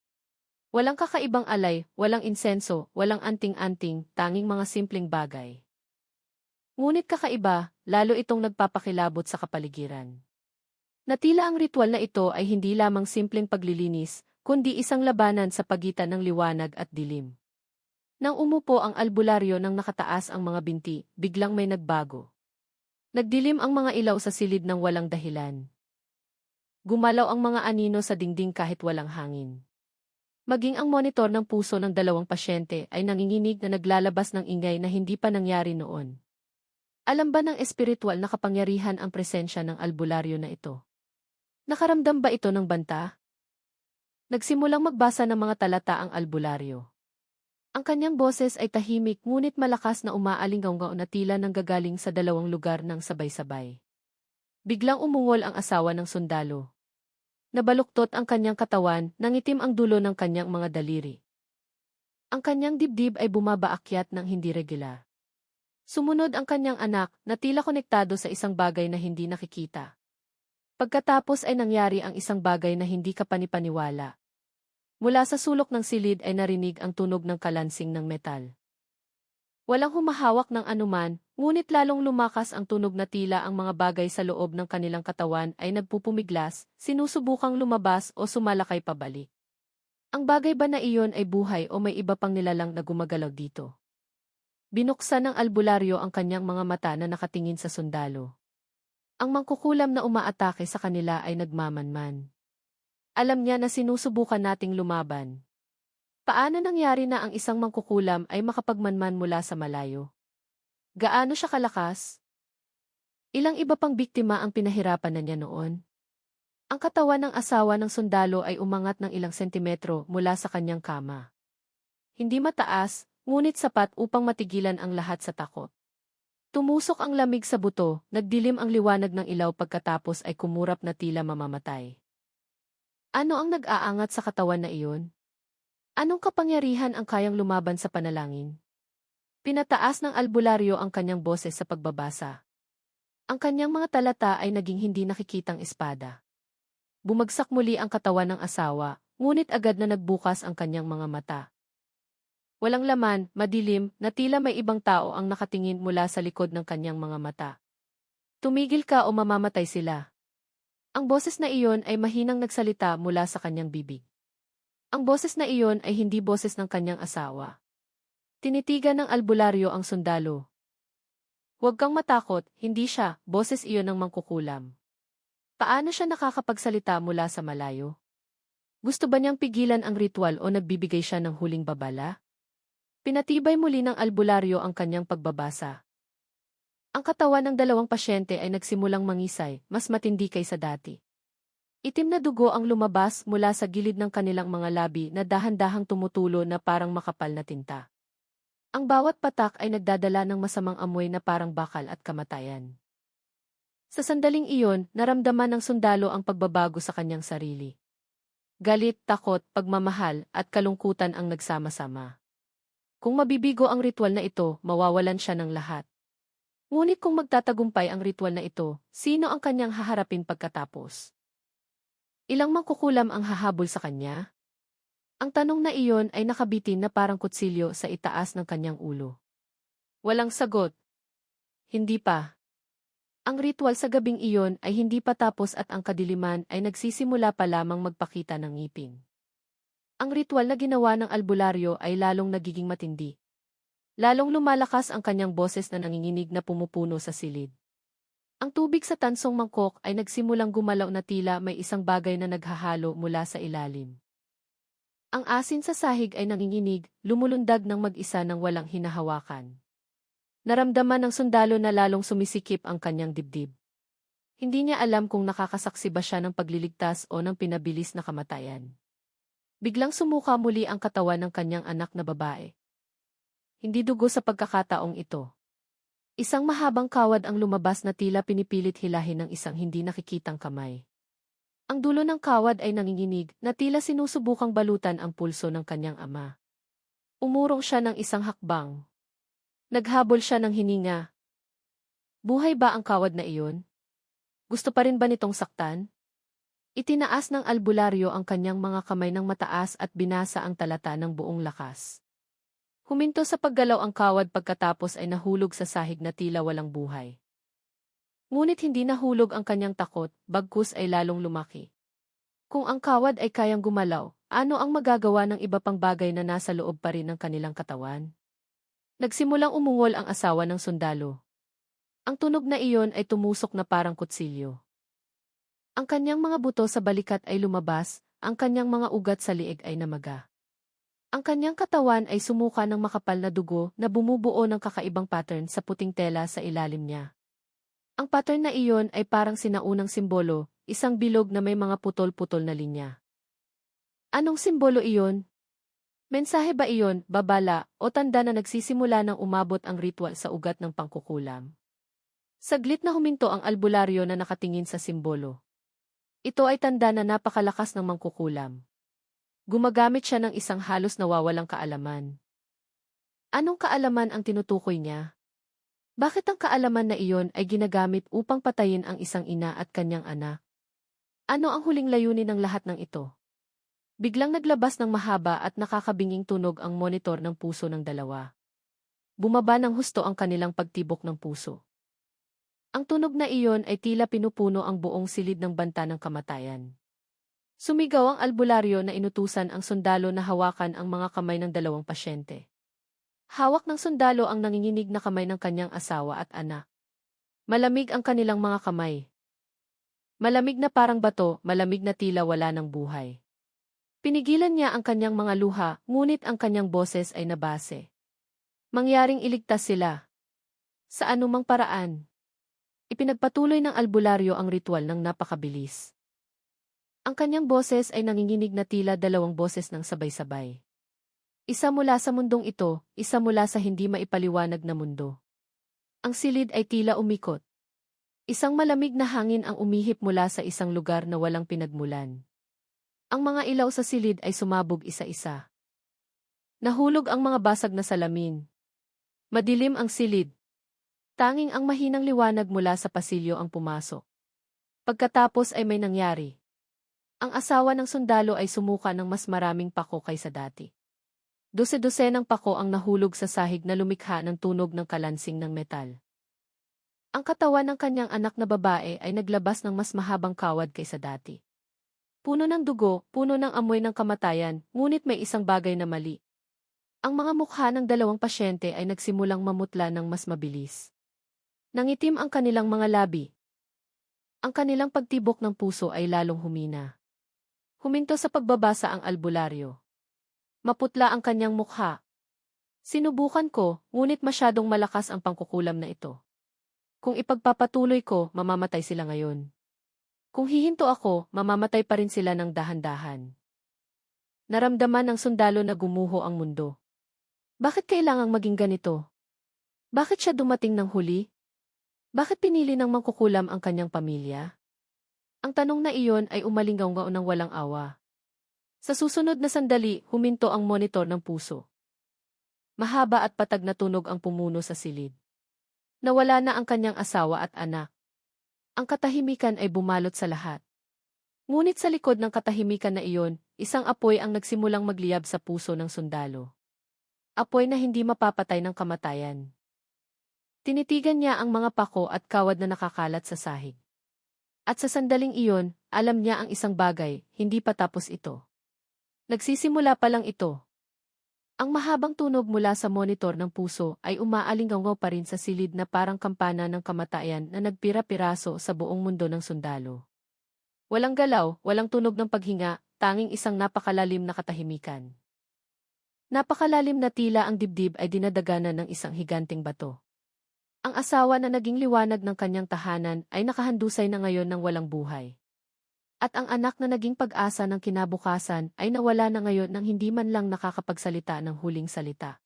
Walang kakaibang alay, walang insenso, walang anting-anting, tanging mga simpleng bagay. Ngunit kakaiba, lalo itong nagpapakilabot sa kapaligiran. Natila ang ritual na ito ay hindi lamang simpleng paglilinis, kundi isang labanan sa pagitan ng liwanag at dilim. Nang umupo ang albularyo nang nakataas ang mga binti, biglang may nagbago. Nagdilim ang mga ilaw sa silid ng walang dahilan. Gumalaw ang mga anino sa dingding kahit walang hangin. Maging ang monitor ng puso ng dalawang pasyente ay nanginginig na naglalabas ng ingay na hindi pa nangyari noon. Alam ba ng espiritual na kapangyarihan ang presensya ng albularyo na ito? Nakaramdam ba ito ng banta? Nagsimulang magbasa ng mga talata ang albularyo. Ang kanyang boses ay tahimik ngunit malakas na umaalingaw na tila nanggagaling sa dalawang lugar ng sabay-sabay. Biglang umungol ang asawa ng sundalo. Nabaluktot ang kanyang katawan, nangitim ang dulo ng kanyang mga daliri. Ang kanyang dibdib ay bumabaakyat ng hindi regular. Sumunod ang kanyang anak na tila konektado sa isang bagay na hindi nakikita. Pagkatapos ay nangyari ang isang bagay na hindi kapanipaniwala. Mula sa sulok ng silid ay narinig ang tunog ng kalansing ng metal. Walang humahawak ng anuman, ngunit lalong lumakas ang tunog na tila ang mga bagay sa loob ng kanilang katawan ay nagpupumiglas, sinusubukang lumabas o sumalakay pabalik. Ang bagay ba na iyon ay buhay o may iba pang nilalang na gumagalaw dito? Binuksan ng albularyo ang kanyang mga mata na nakatingin sa sundalo. Ang mangkukulam na umaatake sa kanila ay nagmamanman. Alam niya na sinusubukan nating lumaban. Paano nangyari na ang isang mangkukulam ay makapagmanman mula sa malayo? Gaano siya kalakas? Ilang iba pang biktima ang pinahirapan na niya noon? Ang katawan ng asawa ng sundalo ay umangat ng ilang sentimetro mula sa kanyang kama. Hindi mataas, ngunit sapat upang matigilan ang lahat sa takot. Tumusok ang lamig sa buto, nagdilim ang liwanag ng ilaw pagkatapos ay kumurap na tila mamamatay. Ano ang nag-aangat sa katawan na iyon? Anong kapangyarihan ang kayang lumaban sa panalangin? Pinataas ng albularyo ang kanyang boses sa pagbabasa. Ang kanyang mga talata ay naging hindi nakikitang espada. Bumagsak muli ang katawan ng asawa, ngunit agad na nagbukas ang kanyang mga mata. Walang laman, madilim, na tila may ibang tao ang nakatingin mula sa likod ng kanyang mga mata. Tumigil ka o mamamatay sila. Ang boses na iyon ay mahinang nagsalita mula sa kanyang bibig. Ang boses na iyon ay hindi boses ng kanyang asawa. Tinitigan ng albularyo ang sundalo. Huwag kang matakot, hindi siya, boses iyon ng mangkukulam. Paano siya nakakapagsalita mula sa malayo? Gusto ba niyang pigilan ang ritual o nagbibigay siya ng huling babala? Pinatibay muli ng albularyo ang kanyang pagbabasa. Ang katawan ng dalawang pasyente ay nagsimulang mangisay, mas matindi kaysa dati. Itim na dugo ang lumabas mula sa gilid ng kanilang mga labi na dahan-dahang tumutulo na parang makapal na tinta. Ang bawat patak ay nagdadala ng masamang amoy na parang bakal at kamatayan. Sa sandaling iyon, naramdaman ng sundalo ang pagbabago sa kanyang sarili. Galit, takot, pagmamahal, at kalungkutan ang nagsama-sama. Kung mabibigo ang ritual na ito, mawawalan siya ng lahat. Ngunit kung magtatagumpay ang ritual na ito, sino ang kanyang haharapin pagkatapos? Ilang mangkukulam ang hahabol sa kanya? Ang tanong na iyon ay nakabitin na parang kutsilyo sa itaas ng kanyang ulo. Walang sagot. Hindi pa. Ang ritual sa gabing iyon ay hindi pa tapos at ang kadiliman ay nagsisimula pa lamang magpakita ng ngipin. Ang ritual na ginawa ng albularyo ay lalong nagiging matindi. Lalong lumalakas ang kanyang boses na nanginginig na pumupuno sa silid. Ang tubig sa tansong mangkok ay nagsimulang gumalaw na tila may isang bagay na naghahalo mula sa ilalim. Ang asin sa sahig ay nanginginig, lumulundag ng mag-isa ng walang hinahawakan. Naramdaman ng sundalo na lalong sumisikip ang kanyang dibdib. Hindi niya alam kung nakakasaksi ba siya ng pagliligtas o ng pinabilis na kamatayan. Biglang sumuka muli ang katawan ng kanyang anak na babae. Hindi dugo sa pagkakataong ito. Isang mahabang kawad ang lumabas na tila pinipilit hilahin ng isang hindi nakikitang kamay. Ang dulo ng kawad ay nanginginig na tila sinusubukang balutan ang pulso ng kanyang ama. Umurong siya ng isang hakbang. Naghabol siya ng hininga. Buhay ba ang kawad na iyon? Gusto pa rin ba nitong saktan? Itinaas ng albularyo ang kanyang mga kamay ng mataas at binasa ang talata ng buong lakas. Huminto sa paggalaw ang kawad pagkatapos ay nahulog sa sahig na tila walang buhay. Ngunit hindi nahulog ang kanyang takot, bagkus ay lalong lumaki. Kung ang kawad ay kayang gumalaw, ano ang magagawa ng iba pang bagay na nasa loob pa rin ng kanilang katawan? Nagsimulang umungol ang asawa ng sundalo. Ang tunog na iyon ay tumusok na parang kutsilyo. Ang kanyang mga buto sa balikat ay lumabas, ang kanyang mga ugat sa liig ay namaga. Ang kanyang katawan ay sumuka ng makapal na dugo na bumubuo ng kakaibang pattern sa puting tela sa ilalim niya. Ang pattern na iyon ay parang sinaunang simbolo, isang bilog na may mga putol-putol na linya. Anong simbolo iyon? Mensahe ba iyon, babala, o tanda na nagsisimula ng umabot ang ritual sa ugat ng pangkukulam? Saglit na huminto ang albularyo na nakatingin sa simbolo. Ito ay tanda na napakalakas ng mangkukulam. Gumagamit siya ng isang halos nawawalang kaalaman. Anong kaalaman ang tinutukoy niya? Bakit ang kaalaman na iyon ay ginagamit upang patayin ang isang ina at kanyang anak? Ano ang huling layunin ng lahat ng ito? Biglang naglabas ng mahaba at nakakabinging tunog ang monitor ng puso ng dalawa. Bumaba ng husto ang kanilang pagtibok ng puso. Ang tunog na iyon ay tila pinupuno ang buong silid ng banta ng kamatayan. Sumigaw ang albularyo na inutusan ang sundalo na hawakan ang mga kamay ng dalawang pasyente. Hawak ng sundalo ang nanginginig na kamay ng kanyang asawa at anak. Malamig ang kanilang mga kamay. Malamig na parang bato, malamig na tila wala ng buhay. Pinigilan niya ang kanyang mga luha, ngunit ang kanyang boses ay nabase. Mangyaring iligtas sila. Sa anumang paraan. Ipinagpatuloy ng albularyo ang ritual ng napakabilis. Ang kanyang boses ay nanginginig na tila dalawang boses ng sabay-sabay. Isa mula sa mundong ito, isa mula sa hindi maipaliwanag na mundo. Ang silid ay tila umikot. Isang malamig na hangin ang umihip mula sa isang lugar na walang pinagmulan. Ang mga ilaw sa silid ay sumabog isa-isa. Nahulog ang mga basag na salamin. Madilim ang silid. Tanging ang mahinang liwanag mula sa pasilyo ang pumasok. Pagkatapos ay may nangyari. Ang asawa ng sundalo ay sumuka ng mas maraming pako kaysa dati. Dose-dosenang pako ang nahulog sa sahig na lumikha ng tunog ng kalansing ng metal. Ang katawan ng kanyang anak na babae ay naglabas ng mas mahabang kawad kaysa dati. Puno ng dugo, puno ng amoy ng kamatayan, ngunit may isang bagay na mali. Ang mga mukha ng dalawang pasyente ay nagsimulang mamutla ng mas mabilis. Nangitim ang kanilang mga labi. Ang kanilang pagtibok ng puso ay lalong humina. Huminto sa pagbabasa ang albularyo. Maputla ang kanyang mukha. Sinubukan ko, ngunit masyadong malakas ang pangkukulam na ito. Kung ipagpapatuloy ko, mamamatay sila ngayon. Kung hihinto ako, mamamatay pa rin sila ng dahan-dahan. Naramdaman ng sundalo na gumuho ang mundo. Bakit kailangang maging ganito? Bakit siya dumating ng huli? Bakit pinili ng mangkukulam ang kanyang pamilya? Ang tanong na iyon ay umalingaw ng walang awa. Sa susunod na sandali, huminto ang monitor ng puso. Mahaba at patag na tunog ang pumuno sa silid. Nawala na ang kanyang asawa at anak. Ang katahimikan ay bumalot sa lahat. Ngunit sa likod ng katahimikan na iyon, isang apoy ang nagsimulang magliyab sa puso ng sundalo. Apoy na hindi mapapatay ng kamatayan. Tinitigan niya ang mga pako at kawad na nakakalat sa sahig. At sa sandaling iyon, alam niya ang isang bagay, hindi pa tapos ito. Nagsisimula pa lang ito. Ang mahabang tunog mula sa monitor ng puso ay umaalingaw pa rin sa silid na parang kampana ng kamatayan na nagpira-piraso sa buong mundo ng sundalo. Walang galaw, walang tunog ng paghinga, tanging isang napakalalim na katahimikan. Napakalalim na tila ang dibdib ay dinadaganan ng isang higanting bato. Ang asawa na naging liwanag ng kanyang tahanan ay nakahandusay na ngayon ng walang buhay. At ang anak na naging pag-asa ng kinabukasan ay nawala na ngayon nang hindi man lang nakakapagsalita ng huling salita.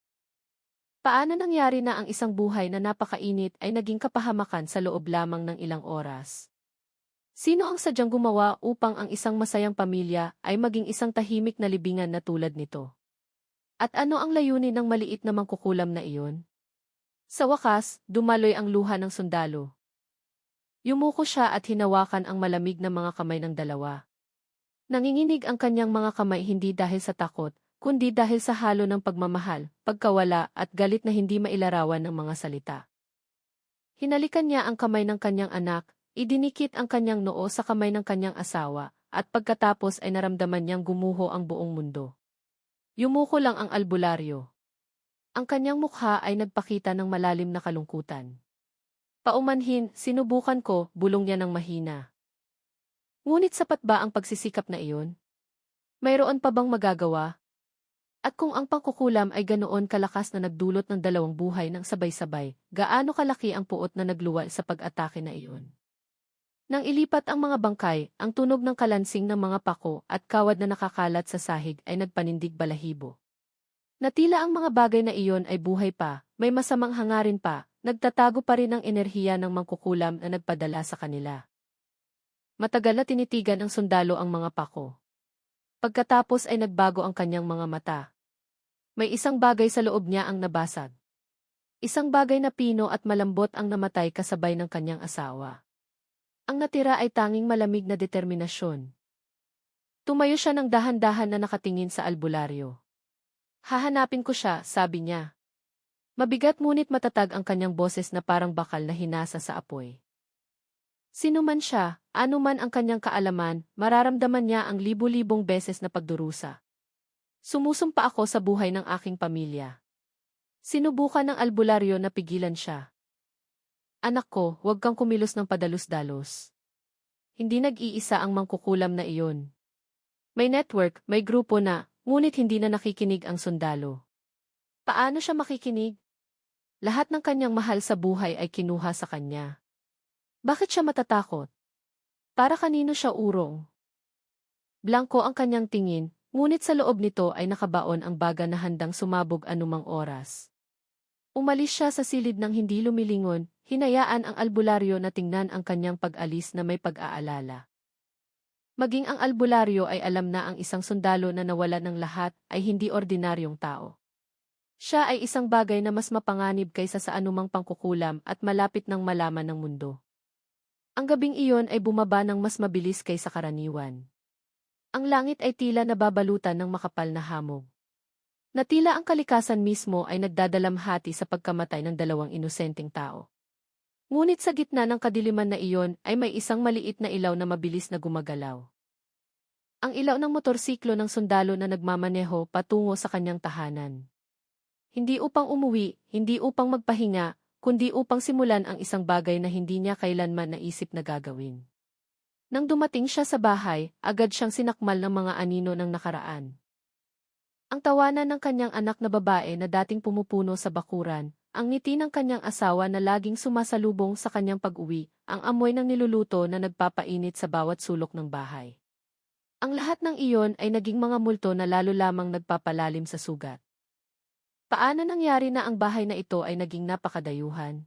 Paano nangyari na ang isang buhay na napakainit ay naging kapahamakan sa loob lamang ng ilang oras? Sino ang sadyang gumawa upang ang isang masayang pamilya ay maging isang tahimik na libingan na tulad nito? At ano ang layunin ng maliit na mangkukulam na iyon? Sa wakas, dumaloy ang luha ng sundalo. Yumuko siya at hinawakan ang malamig na mga kamay ng dalawa. Nanginginig ang kanyang mga kamay hindi dahil sa takot, kundi dahil sa halo ng pagmamahal, pagkawala at galit na hindi mailarawan ng mga salita. Hinalikan niya ang kamay ng kanyang anak, idinikit ang kanyang noo sa kamay ng kanyang asawa, at pagkatapos ay naramdaman niyang gumuho ang buong mundo. Yumuko lang ang albularyo. Ang kanyang mukha ay nagpakita ng malalim na kalungkutan. Paumanhin, sinubukan ko, bulong niya ng mahina. Ngunit sapat ba ang pagsisikap na iyon? Mayroon pa bang magagawa? At kung ang pangkukulam ay ganoon kalakas na nagdulot ng dalawang buhay ng sabay-sabay, gaano kalaki ang puot na nagluwal sa pag-atake na iyon? Nang ilipat ang mga bangkay, ang tunog ng kalansing ng mga pako at kawad na nakakalat sa sahig ay nagpanindig balahibo. Natila ang mga bagay na iyon ay buhay pa, may masamang hangarin pa, nagtatago pa rin ang enerhiya ng mangkukulam na nagpadala sa kanila. Matagal na tinitigan ng sundalo ang mga pako. Pagkatapos ay nagbago ang kanyang mga mata. May isang bagay sa loob niya ang nabasag. Isang bagay na pino at malambot ang namatay kasabay ng kanyang asawa. Ang natira ay tanging malamig na determinasyon. Tumayo siya ng dahan-dahan na nakatingin sa albularyo. Hahanapin ko siya, sabi niya. Mabigat ngunit matatag ang kanyang boses na parang bakal na hinasa sa apoy. Sino man siya, anuman ang kanyang kaalaman, mararamdaman niya ang libu-libong beses na pagdurusa. Sumusumpa ako sa buhay ng aking pamilya. Sinubukan ng albularyo na pigilan siya. Anak ko, huwag kang kumilos ng padalos-dalos. Hindi nag-iisa ang mangkukulam na iyon. May network, may grupo na, ngunit hindi na nakikinig ang sundalo. Paano siya makikinig? Lahat ng kanyang mahal sa buhay ay kinuha sa kanya. Bakit siya matatakot? Para kanino siya urong? Blanko ang kanyang tingin, ngunit sa loob nito ay nakabaon ang baga na handang sumabog anumang oras. Umalis siya sa silid ng hindi lumilingon, hinayaan ang albularyo na tingnan ang kanyang pag-alis na may pag-aalala. Maging ang albularyo ay alam na ang isang sundalo na nawala ng lahat ay hindi ordinaryong tao. Siya ay isang bagay na mas mapanganib kaysa sa anumang pangkukulam at malapit ng malaman ng mundo. Ang gabing iyon ay bumaba ng mas mabilis kaysa karaniwan. Ang langit ay tila nababalutan ng makapal na hamog. Na tila ang kalikasan mismo ay nagdadalamhati sa pagkamatay ng dalawang inosenteng tao. Ngunit sa gitna ng kadiliman na iyon ay may isang maliit na ilaw na mabilis na gumagalaw. Ang ilaw ng motorsiklo ng sundalo na nagmamaneho patungo sa kanyang tahanan. Hindi upang umuwi, hindi upang magpahinga, kundi upang simulan ang isang bagay na hindi niya kailanman naisip na gagawin. Nang dumating siya sa bahay, agad siyang sinakmal ng mga anino ng nakaraan. Ang tawanan ng kanyang anak na babae na dating pumupuno sa bakuran, ang ngiti ng kanyang asawa na laging sumasalubong sa kanyang pag-uwi, ang amoy ng niluluto na nagpapainit sa bawat sulok ng bahay. Ang lahat ng iyon ay naging mga multo na lalo lamang nagpapalalim sa sugat. Paano nangyari na ang bahay na ito ay naging napakadayuhan?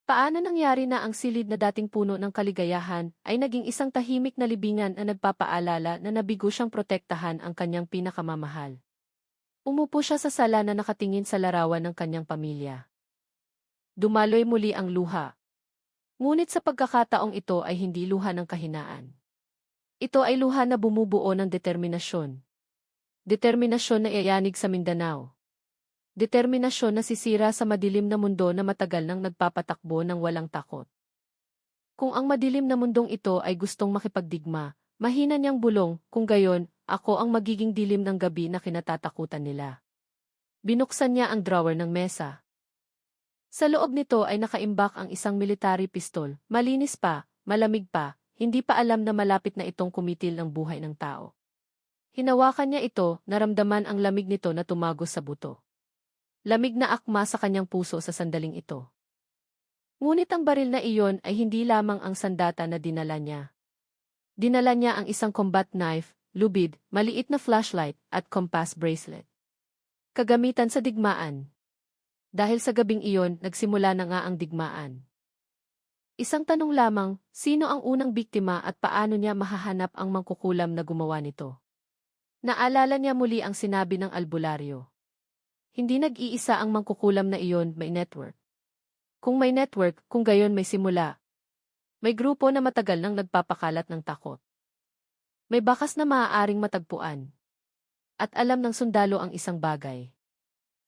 Paano nangyari na ang silid na dating puno ng kaligayahan ay naging isang tahimik na libingan na nagpapaalala na nabigo siyang protektahan ang kanyang pinakamamahal? Umupo siya sa sala na nakatingin sa larawan ng kanyang pamilya. Dumaloy muli ang luha. Ngunit sa pagkakataong ito ay hindi luha ng kahinaan. Ito ay luha na bumubuo ng determinasyon. Determinasyon na iayanig sa Mindanao. Determinasyon na sisira sa madilim na mundo na matagal nang nagpapatakbo ng walang takot. Kung ang madilim na mundong ito ay gustong makipagdigma, mahina niyang bulong, kung gayon, ako ang magiging dilim ng gabi na kinatatakutan nila. Binuksan niya ang drawer ng mesa. Sa loob nito ay nakaimbak ang isang military pistol, malinis pa, malamig pa, hindi pa alam na malapit na itong kumitil ng buhay ng tao. Hinawakan niya ito, naramdaman ang lamig nito na tumagos sa buto. Lamig na akma sa kanyang puso sa sandaling ito. Ngunit ang baril na iyon ay hindi lamang ang sandata na dinala niya. Dinala niya ang isang combat knife, lubid, maliit na flashlight, at compass bracelet. Kagamitan sa digmaan. Dahil sa gabing iyon, nagsimula na nga ang digmaan. Isang tanong lamang, sino ang unang biktima at paano niya mahahanap ang mangkukulam na gumawa nito? Naalala niya muli ang sinabi ng albularyo. Hindi nag-iisa ang mangkukulam na iyon, may network. Kung may network, kung gayon may simula. May grupo na matagal nang nagpapakalat ng takot. May bakas na maaaring matagpuan. At alam ng sundalo ang isang bagay.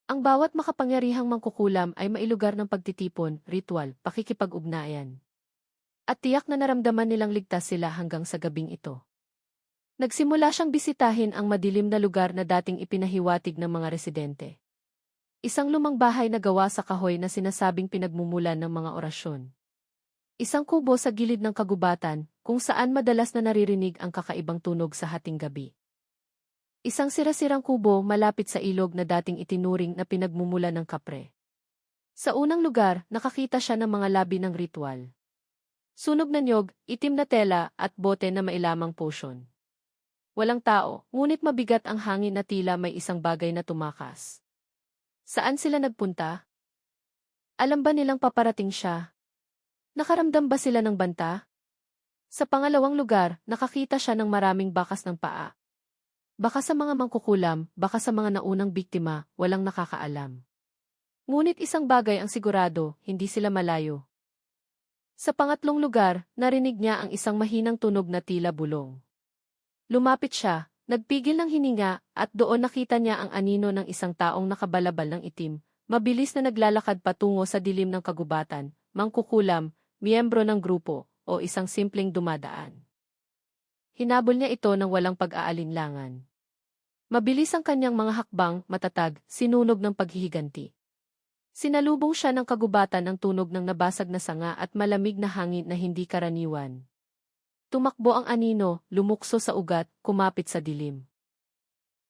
Ang bawat makapangyarihang mangkukulam ay mailugar ng pagtitipon, ritual, pakikipag-ugnayan. At tiyak na naramdaman nilang ligtas sila hanggang sa gabing ito. Nagsimula siyang bisitahin ang madilim na lugar na dating ipinahiwatig ng mga residente. Isang lumang bahay na gawa sa kahoy na sinasabing pinagmumulan ng mga orasyon. Isang kubo sa gilid ng kagubatan, kung saan madalas na naririnig ang kakaibang tunog sa hating gabi. Isang sira-sirang kubo malapit sa ilog na dating itinuring na pinagmumulan ng kapre. Sa unang lugar, nakakita siya ng mga labi ng ritual. Sunog na niyog, itim na tela, at bote na mailamang potion. Walang tao, ngunit mabigat ang hangin na tila may isang bagay na tumakas. Saan sila nagpunta? Alam ba nilang paparating siya? Nakaramdam ba sila ng banta? Sa pangalawang lugar, nakakita siya ng maraming bakas ng paa. Baka sa mga mangkukulam, baka sa mga naunang biktima, walang nakakaalam. Ngunit isang bagay ang sigurado, hindi sila malayo. Sa pangatlong lugar, narinig niya ang isang mahinang tunog na tila bulong. Lumapit siya, nagpigil ng hininga, at doon nakita niya ang anino ng isang taong nakabalabal ng itim, mabilis na naglalakad patungo sa dilim ng kagubatan, mangkukulam, miyembro ng grupo, o isang simpleng dumadaan. Hinabol niya ito ng walang pag-aalinlangan. Mabilis ang kanyang mga hakbang, matatag, sinunog ng paghihiganti. Sinalubong siya ng kagubatan ng tunog ng nabasag na sanga at malamig na hangin na hindi karaniwan. Tumakbo ang anino, lumukso sa ugat, kumapit sa dilim.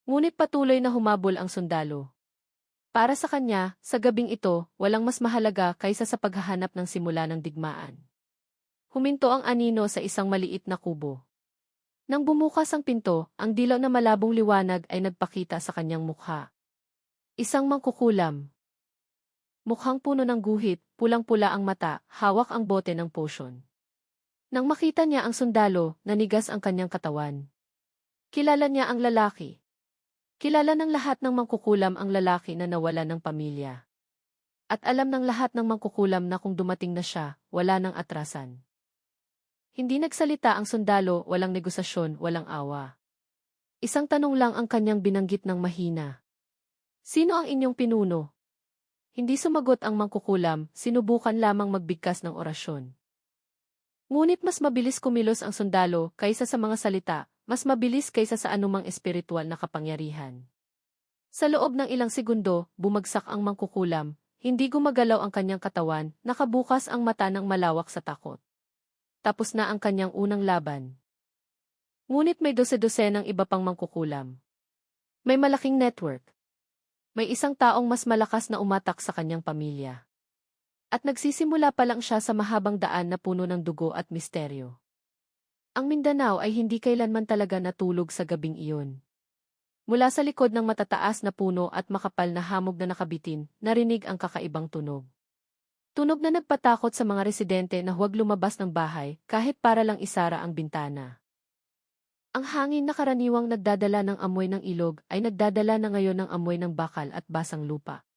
Ngunit patuloy na humabol ang sundalo. Para sa kanya, sa gabing ito, walang mas mahalaga kaysa sa paghahanap ng simula ng digmaan. Huminto ang anino sa isang maliit na kubo. Nang bumukas ang pinto, ang dilaw na malabong liwanag ay nagpakita sa kanyang mukha. Isang mangkukulam. Mukhang puno ng guhit, pulang-pula ang mata, hawak ang bote ng potion. Nang makita niya ang sundalo, nanigas ang kanyang katawan. Kilala niya ang lalaki. Kilala ng lahat ng mangkukulam ang lalaki na nawala ng pamilya. At alam ng lahat ng mangkukulam na kung dumating na siya, wala nang atrasan. Hindi nagsalita ang sundalo, walang negosasyon, walang awa. Isang tanong lang ang kanyang binanggit ng mahina. Sino ang inyong pinuno? Hindi sumagot ang mangkukulam, sinubukan lamang magbigkas ng orasyon. Ngunit mas mabilis kumilos ang sundalo kaysa sa mga salita, mas mabilis kaysa sa anumang espiritual na kapangyarihan. Sa loob ng ilang segundo, bumagsak ang mangkukulam, hindi gumagalaw ang kanyang katawan, nakabukas ang mata ng malawak sa takot. Tapos na ang kanyang unang laban. Ngunit may dose-dosenang iba pang mangkukulam. May malaking network. May isang taong mas malakas na umatak sa kanyang pamilya. At nagsisimula pa lang siya sa mahabang daan na puno ng dugo at misteryo. Ang Mindanao ay hindi kailanman talaga natulog sa gabing iyon. Mula sa likod ng matataas na puno at makapal na hamog na nakabitin, narinig ang kakaibang tunog. Tunog na nagpatakot sa mga residente na huwag lumabas ng bahay kahit para lang isara ang bintana. Ang hangin na karaniwang nagdadala ng amoy ng ilog ay nagdadala na ngayon ng amoy ng bakal at basang lupa.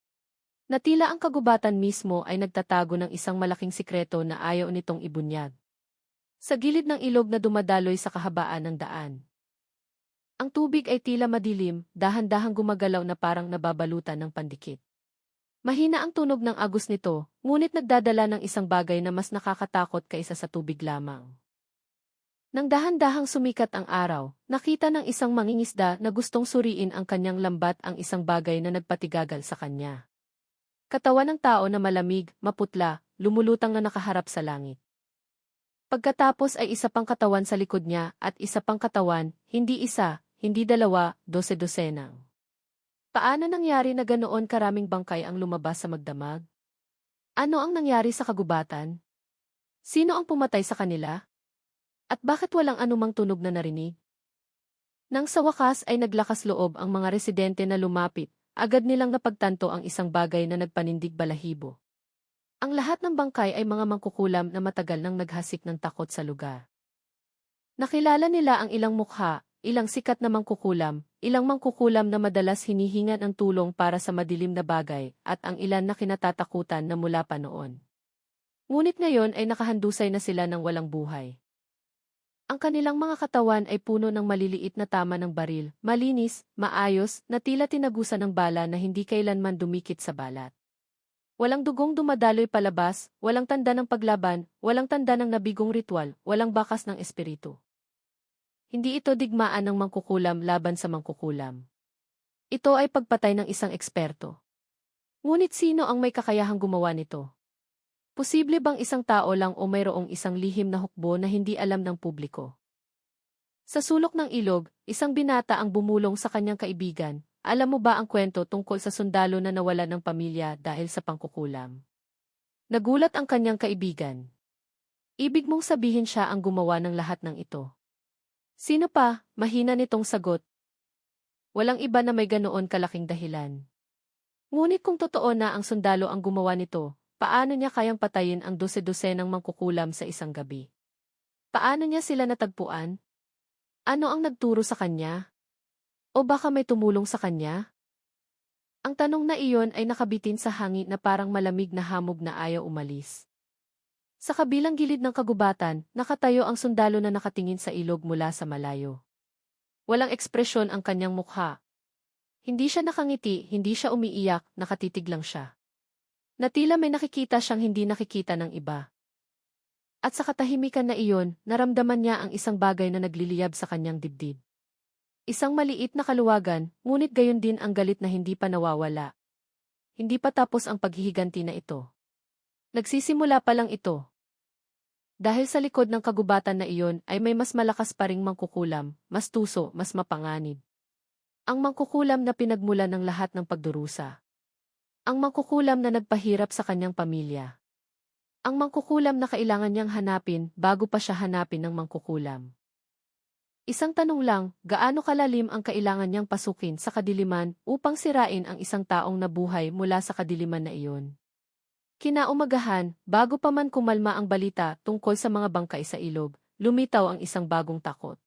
Natila ang kagubatan mismo ay nagtatago ng isang malaking sikreto na ayaw nitong ibunyag. Sa gilid ng ilog na dumadaloy sa kahabaan ng daan. Ang tubig ay tila madilim, dahan-dahang gumagalaw na parang nababalutan ng pandikit. Mahina ang tunog ng agos nito, ngunit nagdadala ng isang bagay na mas nakakatakot kaysa sa tubig lamang. Nang dahan-dahang sumikat ang araw, nakita ng isang mangingisda na gustong suriin ang kanyang lambat ang isang bagay na nagpatigagal sa kanya. Katawan ng tao na malamig, maputla, lumulutang na nakaharap sa langit. Pagkatapos ay isa pang katawan sa likod niya at isa pang katawan, hindi isa, hindi dalawa, dose-dosenang. Paano nangyari na ganoon karaming bangkay ang lumabas sa magdamag? Ano ang nangyari sa kagubatan? Sino ang pumatay sa kanila? At bakit walang anumang tunog na narinig? Nang sa wakas ay naglakas loob ang mga residente na lumapit, agad nilang napagtanto ang isang bagay na nagpanindig balahibo. Ang lahat ng bangkay ay mga mangkukulam na matagal nang naghasik ng takot sa lugar. Nakilala nila ang ilang mukha, ilang sikat na mangkukulam, ilang mangkukulam na madalas hinihingan ng tulong para sa madilim na bagay, at ang ilan na kinatatakutan na mula pa noon. Ngunit ngayon ay nakahandusay na sila ng walang buhay. Ang kanilang mga katawan ay puno ng maliliit na tama ng baril, malinis, maayos, na tila tinagusan ng bala na hindi kailanman dumikit sa balat. Walang dugong dumadaloy palabas, walang tanda ng paglaban, walang tanda ng nabigong ritual, walang bakas ng espiritu. Hindi ito digmaan ng mangkukulam laban sa mangkukulam. Ito ay pagpatay ng isang eksperto. Ngunit sino ang may kakayahang gumawa nito? Posible bang isang tao lang o mayroong isang lihim na hukbo na hindi alam ng publiko? Sa sulok ng ilog, isang binata ang bumulong sa kanyang kaibigan. Alam mo ba ang kwento tungkol sa sundalo na nawala ng pamilya dahil sa pangkukulam? Nagulat ang kanyang kaibigan. Ibig mong sabihin siya ang gumawa ng lahat ng ito. Sino pa? Mahina nitong sagot. Walang iba na may ganoon kalaking dahilan. Ngunit kung totoo na ang sundalo ang gumawa nito, paano niya kayang patayin ang dose-dosenang mangkukulam sa isang gabi? Paano niya sila natagpuan? Ano ang nagturo sa kanya? O baka may tumulong sa kanya? Ang tanong na iyon ay nakabitin sa hangin na parang malamig na hamog na ayaw umalis. Sa kabilang gilid ng kagubatan, nakatayo ang sundalo na nakatingin sa ilog mula sa malayo. Walang ekspresyon ang kanyang mukha. Hindi siya nakangiti, hindi siya umiiyak, nakatitig lang siya. Natila may nakikita siyang hindi nakikita ng iba. At sa katahimikan na iyon, naramdaman niya ang isang bagay na nagliliyab sa kanyang dibdib. Isang maliit na kaluwagan, ngunit gayon din ang galit na hindi pa nawawala. Hindi pa tapos ang paghihiganti na ito. Nagsisimula pa lang ito. Dahil sa likod ng kagubatan na iyon ay may mas malakas pa ring mangkukulam, mas tuso, mas mapanganib. Ang mangkukulam na pinagmulan ng lahat ng pagdurusa. Ang mangkukulam na nagpahirap sa kanyang pamilya. Ang mangkukulam na kailangan niyang hanapin bago pa siya hanapin ng mangkukulam. Isang tanong lang, gaano kalalim ang kailangan niyang pasukin sa kadiliman upang sirain ang isang taong nabuhay mula sa kadiliman na iyon? Kinaumagahan, bago pa man kumalma ang balita tungkol sa mga bangkay sa ilog, lumitaw ang isang bagong takot.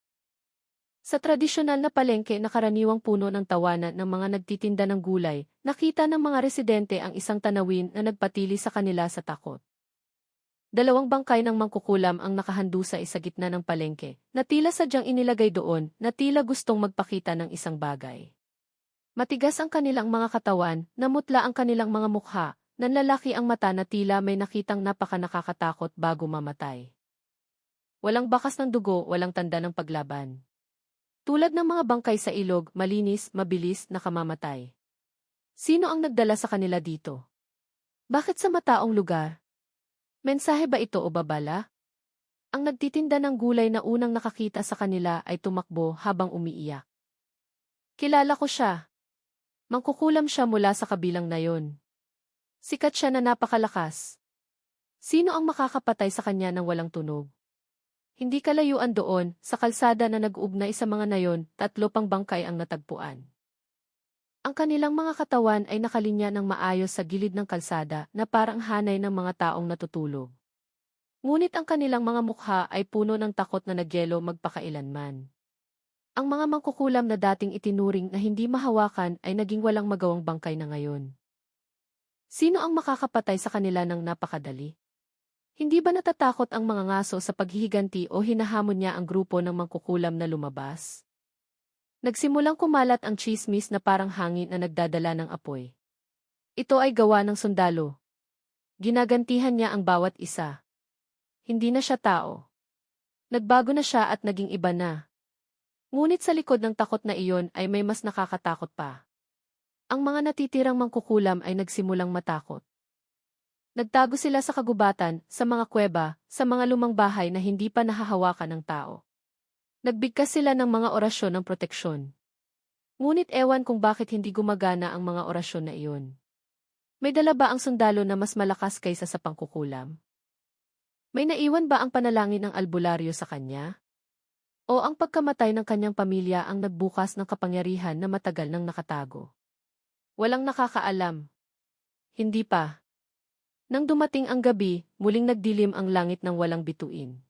Sa tradisyonal na palengke na karaniwang puno ng tawanan ng mga nagtitinda ng gulay, nakita ng mga residente ang isang tanawin na nagpatili sa kanila sa takot. Dalawang bangkay ng mangkukulam ang nakahandusay sa gitna ng palengke, na tila sadyang inilagay doon, na tila gustong magpakita ng isang bagay. Matigas ang kanilang mga katawan, namutla ang kanilang mga mukha, nanlalaki ang mata na tila may nakitang napaka-nakakatakot bago mamatay. Walang bakas ng dugo, walang tanda ng paglaban. Tulad ng mga bangkay sa ilog, malinis, mabilis, nakamamatay. Sino ang nagdala sa kanila dito? Bakit sa mataong lugar? Mensahe ba ito o babala? Ang nagtitinda ng gulay na unang nakakita sa kanila ay tumakbo habang umiiyak. Kilala ko siya. Mangkukulam siya mula sa kabilang nayon. Sikat siya na napakalakas. Sino ang makakapatay sa kanya ng walang tunog? Hindi kalayuan doon, sa kalsada na nag-uugnay sa mga nayon, 3 pang bangkay ang natagpuan. Ang kanilang mga katawan ay nakalinya ng maayos sa gilid ng kalsada na parang hanay ng mga taong natutulog. Ngunit ang kanilang mga mukha ay puno ng takot na nagyelo magpakailanman. Ang mga mangkukulam na dating itinuring na hindi mahawakan ay naging walang magawang bangkay na ngayon. Sino ang makakapatay sa kanila ng napakadali? Hindi ba natatakot ang mga ngaso sa paghihiganti o hinahamon niya ang grupo ng mangkukulam na lumabas? Nagsimulang kumalat ang tsismis na parang hangin na nagdadala ng apoy. Ito ay gawa ng sundalo. Ginagantihan niya ang bawat isa. Hindi na siya tao. Nagbago na siya at naging iba na. Ngunit sa likod ng takot na iyon ay may mas nakakatakot pa. Ang mga natitirang mangkukulam ay nagsimulang matakot. Nagtago sila sa kagubatan, sa mga kuweba, sa mga lumang bahay na hindi pa nahahawakan ng tao. Nagbigkas sila ng mga orasyon ng proteksyon. Ngunit ewan kung bakit hindi gumagana ang mga orasyon na iyon. May dala ba ang sundalo na mas malakas kaysa sa pangkukulam? May naiwan ba ang panalangin ng albularyo sa kanya? O ang pagkamatay ng kanyang pamilya ang nagbukas ng kapangyarihan na matagal nang nakatago? Walang nakakaalam. Hindi pa. Nang dumating ang gabi, muling nagdilim ang langit ng walang bituin.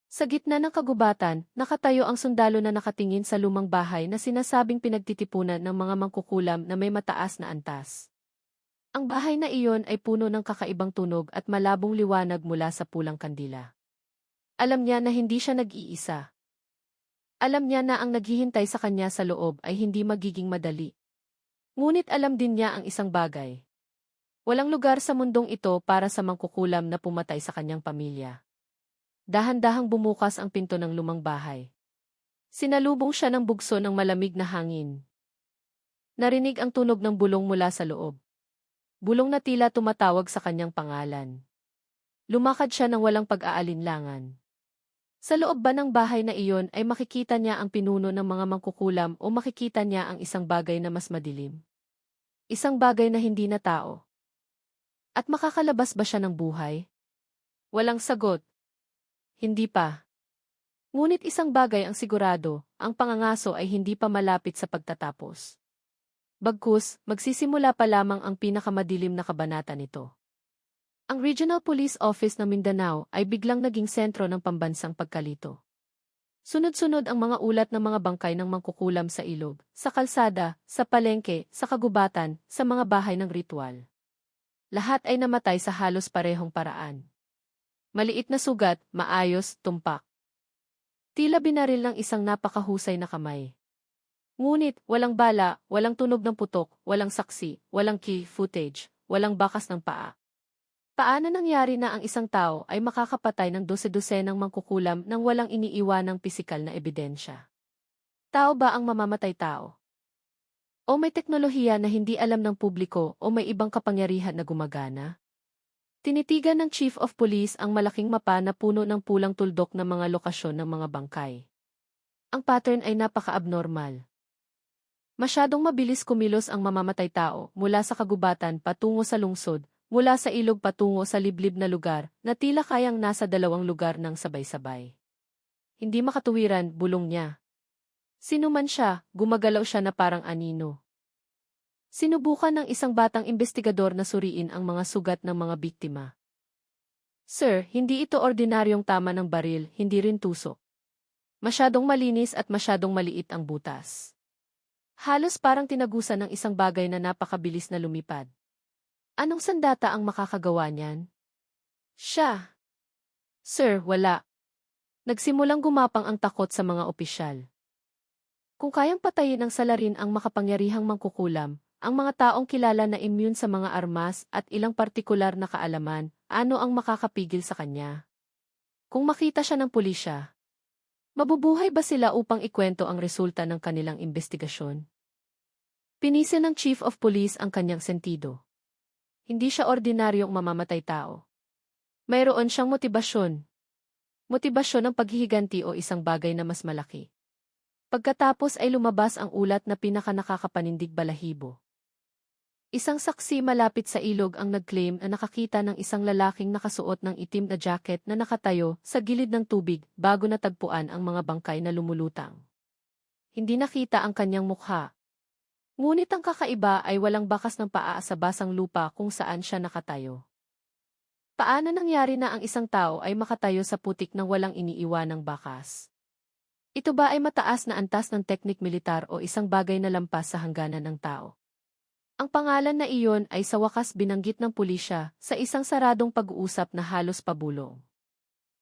Sa gitna ng kagubatan, nakatayo ang sundalo na nakatingin sa lumang bahay na sinasabing pinagtitipunan ng mga mangkukulam na may mataas na antas. Ang bahay na iyon ay puno ng kakaibang tunog at malabong liwanag mula sa pulang kandila. Alam niya na hindi siya nag-iisa. Alam niya na ang naghihintay sa kanya sa loob ay hindi magiging madali. Ngunit alam din niya ang isang bagay. Walang lugar sa mundong ito para sa mangkukulam na pumatay sa kanyang pamilya. Dahan-dahang bumukas ang pinto ng lumang bahay. Sinalubong siya ng bugso ng malamig na hangin. Narinig ang tunog ng bulong mula sa loob. Bulong na tila tumatawag sa kanyang pangalan. Lumakad siya ng walang pag-aalinlangan. Sa loob ba ng bahay na iyon ay makikita niya ang pinuno ng mga mangkukulam o makikita niya ang isang bagay na mas madilim? Isang bagay na hindi na tao. At makakalabas ba siya ng buhay? Walang sagot. Hindi pa. Ngunit isang bagay ang sigurado, ang pangangaso ay hindi pa malapit sa pagtatapos. Bagkus, magsisimula pa lamang ang pinakamadilim na kabanata nito. Ang Regional Police Office ng Mindanao ay biglang naging sentro ng pambansang pagkalito. Sunod-sunod ang mga ulat ng mga bangkay ng mangkukulam sa ilog, sa kalsada, sa palengke, sa kagubatan, sa mga bahay ng ritual. Lahat ay namatay sa halos parehong paraan. Maliit na sugat, maayos, tumpak. Tila binaril ng isang napakahusay na kamay. Ngunit, walang bala, walang tunog ng putok, walang saksi, walang key footage, walang bakas ng paa. Paano nangyari na ang isang tao ay makakapatay ng 12-dosenang mangkukulam nang walang iniiwanang pisikal na ebidensya? Tao ba ang mamamatay tao? O may teknolohiya na hindi alam ng publiko o may ibang kapangyarihan na gumagana? Tinitigan ng Chief of Police ang malaking mapa na puno ng pulang tuldok ng mga lokasyon ng mga bangkay. Ang pattern ay napaka-abnormal. Masyadong mabilis kumilos ang mamamatay tao mula sa kagubatan patungo sa lungsod, mula sa ilog patungo sa liblib na lugar na tila kayang nasa 2 lugar ng sabay-sabay. Hindi makatuwiran, bulong niya. Sino man siya, gumagalaw siya na parang anino. Sinubukan ng isang batang investigador na suriin ang mga sugat ng mga biktima. Sir, hindi ito ordinaryong tama ng baril, hindi rin tusok. Masyadong malinis at masyadong maliit ang butas. Halos parang tinagusan ng isang bagay na napakabilis na lumipad. Anong sandata ang makakagawa niyan? Siya. Sir, wala. Nagsimulang gumapang ang takot sa mga opisyal. Kung kayang patayin ng salarin ang makapangyarihang mangkukulam, ang mga taong kilala na immune sa mga armas at ilang partikular na kaalaman, ano ang makakapigil sa kanya? Kung makita siya ng pulisya, mabubuhay ba sila upang ikwento ang resulta ng kanilang investigasyon? Pinisi ng Chief of Police ang kanyang sentido. Hindi siya ordinaryong mamamatay tao. Mayroon siyang motibasyon. Motibasyon ng paghihiganti o isang bagay na mas malaki. Pagkatapos ay lumabas ang ulat na pinakanakakapanindig balahibo. Isang saksi malapit sa ilog ang nag-claim na nakakita ng isang lalaking nakasuot ng itim na jacket na nakatayo sa gilid ng tubig bago natagpuan ang mga bangkay na lumulutang. Hindi nakita ang kanyang mukha. Ngunit ang kakaiba ay walang bakas ng paa sa basang lupa kung saan siya nakatayo. Paano nangyari na ang isang tao ay makatayo sa putik nang walang iniiwanang bakas? Ito ba ay mataas na antas ng teknik militar o isang bagay na lampas sa hangganan ng tao? Ang pangalan na iyon ay sa wakas binanggit ng pulisya sa isang saradong pag-uusap na halos pabulong.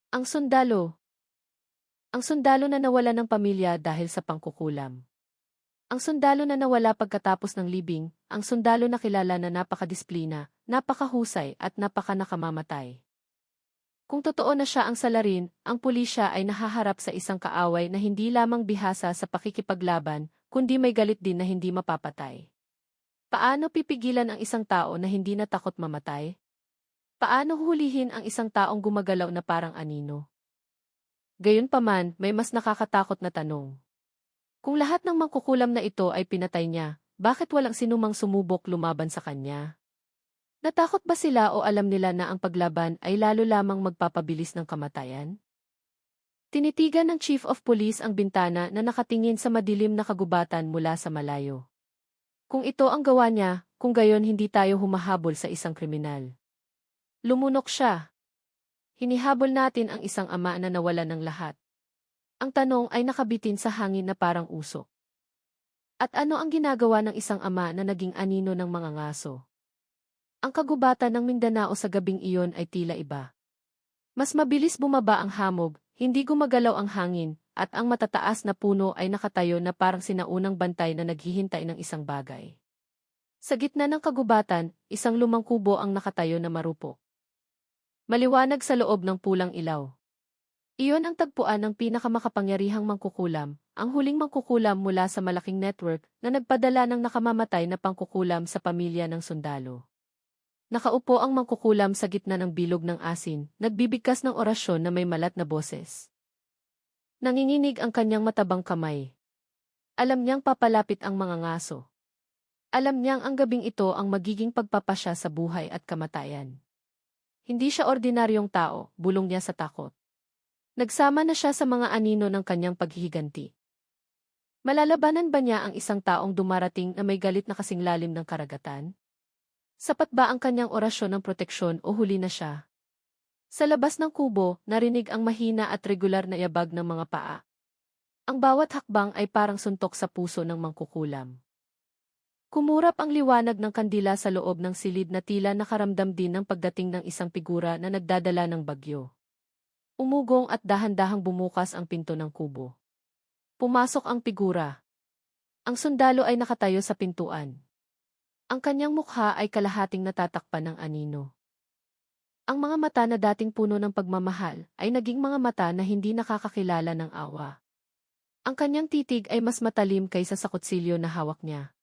Ang sundalo. Ang sundalo na nawala ng pamilya dahil sa pangkukulam. Ang sundalo na nawala pagkatapos ng libing, ang sundalo na kilala na napakadisiplina, napakahusay at napakanakamamatay. Kung totoo na siya ang salarin, ang pulisya ay nahaharap sa isang kaaway na hindi lamang bihasa sa pakikipaglaban, kundi may galit din na hindi mapapatay. Paano pipigilan ang isang tao na hindi natakot mamatay? Paano huhulihin ang isang taong gumagalaw na parang anino? Gayunpaman, may mas nakakatakot na tanong. Kung lahat ng mangkukulam na ito ay pinatay niya, bakit walang sinumang sumubok lumaban sa kanya? Natakot ba sila o alam nila na ang paglaban ay lalo lamang magpapabilis ng kamatayan? Tinitigan ng Chief of Police ang bintana na nakatingin sa madilim na kagubatan mula sa malayo. Kung ito ang gawa niya, kung gayon hindi tayo humahabol sa isang kriminal. Lumunok siya. Hinihabol natin ang isang ama na nawala ng lahat. Ang tanong ay nakabitin sa hangin na parang usok. At ano ang ginagawa ng isang ama na naging anino ng mga ngaso? Ang kagubatan ng Mindanao sa gabing iyon ay tila iba. Mas mabilis bumaba ang hamog, hindi gumagalaw ang hangin, at ang matataas na puno ay nakatayo na parang sinaunang bantay na naghihintay ng isang bagay. Sa gitna ng kagubatan, isang lumang kubo ang nakatayo na marupok. Maliwanag sa loob ng pulang ilaw. Iyon ang tagpuan ng pinakamakapangyarihang mangkukulam, ang huling mangkukulam mula sa malaking network na nagpadala ng nakamamatay na pangkukulam sa pamilya ng sundalo. Nakaupo ang mangkukulam sa gitna ng bilog ng asin, nagbibigkas ng orasyon na may malat na boses. Nanginginig ang kanyang matabang kamay. Alam niyang papalapit ang mga ngaso. Alam niyang ang gabing ito ang magiging pagpapasya sa buhay at kamatayan. Hindi siya ordinaryong tao, bulong niya sa takot. Nagsama na siya sa mga anino ng kanyang paghihiganti. Malalabanan ba niya ang isang taong dumarating na may galit na kasing lalim ng karagatan? Sapat ba ang kanyang orasyon ng proteksyon o huli na siya? Sa labas ng kubo, narinig ang mahina at regular na yabag ng mga paa. Ang bawat hakbang ay parang suntok sa puso ng mangkukulam. Kumurap ang liwanag ng kandila sa loob ng silid na tila nakaramdam din ng pagdating ng isang figura na nagdadala ng bagyo. Umugong at dahan-dahang bumukas ang pinto ng kubo. Pumasok ang figura. Ang sundalo ay nakatayo sa pintuan. Ang kanyang mukha ay kalahating natatakpan ng anino. Ang mga mata na dating puno ng pagmamahal ay naging mga mata na hindi nakakakilala ng awa. Ang kanyang titig ay mas matalim kaysa sa kutsilyo na hawak niya.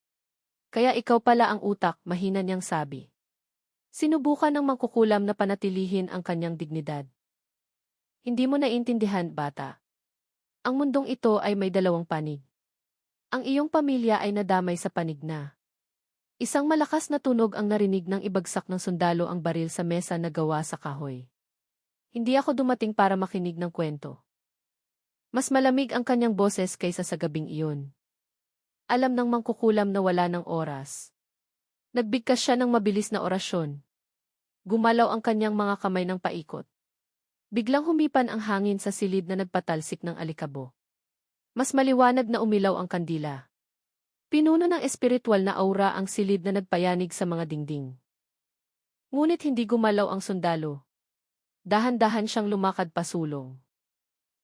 Kaya ikaw pala ang utak, mahina niyang sabi. Sinubukan ng mangkukulam na panatilihin ang kanyang dignidad. Hindi mo naiintindihan, bata. Ang mundong ito ay may dalawang panig. Ang iyong pamilya ay nadamay sa panig na. Isang malakas na tunog ang narinig ng ibagsak ng sundalo ang baril sa mesa na gawa sa kahoy. Hindi ako dumating para makinig ng kwento. Mas malamig ang kanyang boses kaysa sa gabing iyon. Alam ng mangkukulam na wala ng oras. Nagbigkas siya ng mabilis na orasyon. Gumalaw ang kanyang mga kamay ng paikot. Biglang humipan ang hangin sa silid na nagpatalsik ng alikabo. Mas maliwanag na umilaw ang kandila. Pinuno ng espiritual na aura ang silid na nagpayanig sa mga dingding. Ngunit hindi gumalaw ang sundalo. Dahan-dahan siyang lumakad pasulong.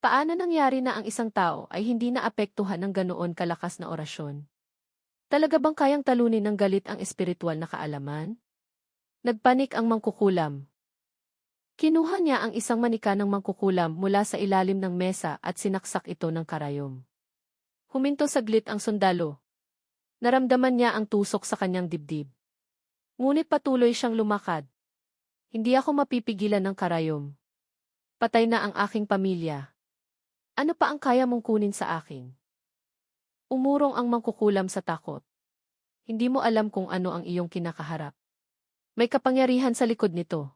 Paano nangyari na ang isang tao ay hindi naapektuhan ng ganoon kalakas na orasyon? Talaga bang kayang talunin ng galit ang espiritual na kaalaman? Nagpanik ang mangkukulam. Kinuha niya ang isang manika ng mangkukulam mula sa ilalim ng mesa at sinaksak ito ng karayom. Huminto saglit ang sundalo. Naramdaman niya ang tusok sa kanyang dibdib. Ngunit patuloy siyang lumakad. Hindi ako mapipigilan ng karayom. Patay na ang aking pamilya. Ano pa ang kaya mong kunin sa akin? Umurong ang mangkukulam sa takot. Hindi mo alam kung ano ang iyong kinakaharap. May kapangyarihan sa likod nito.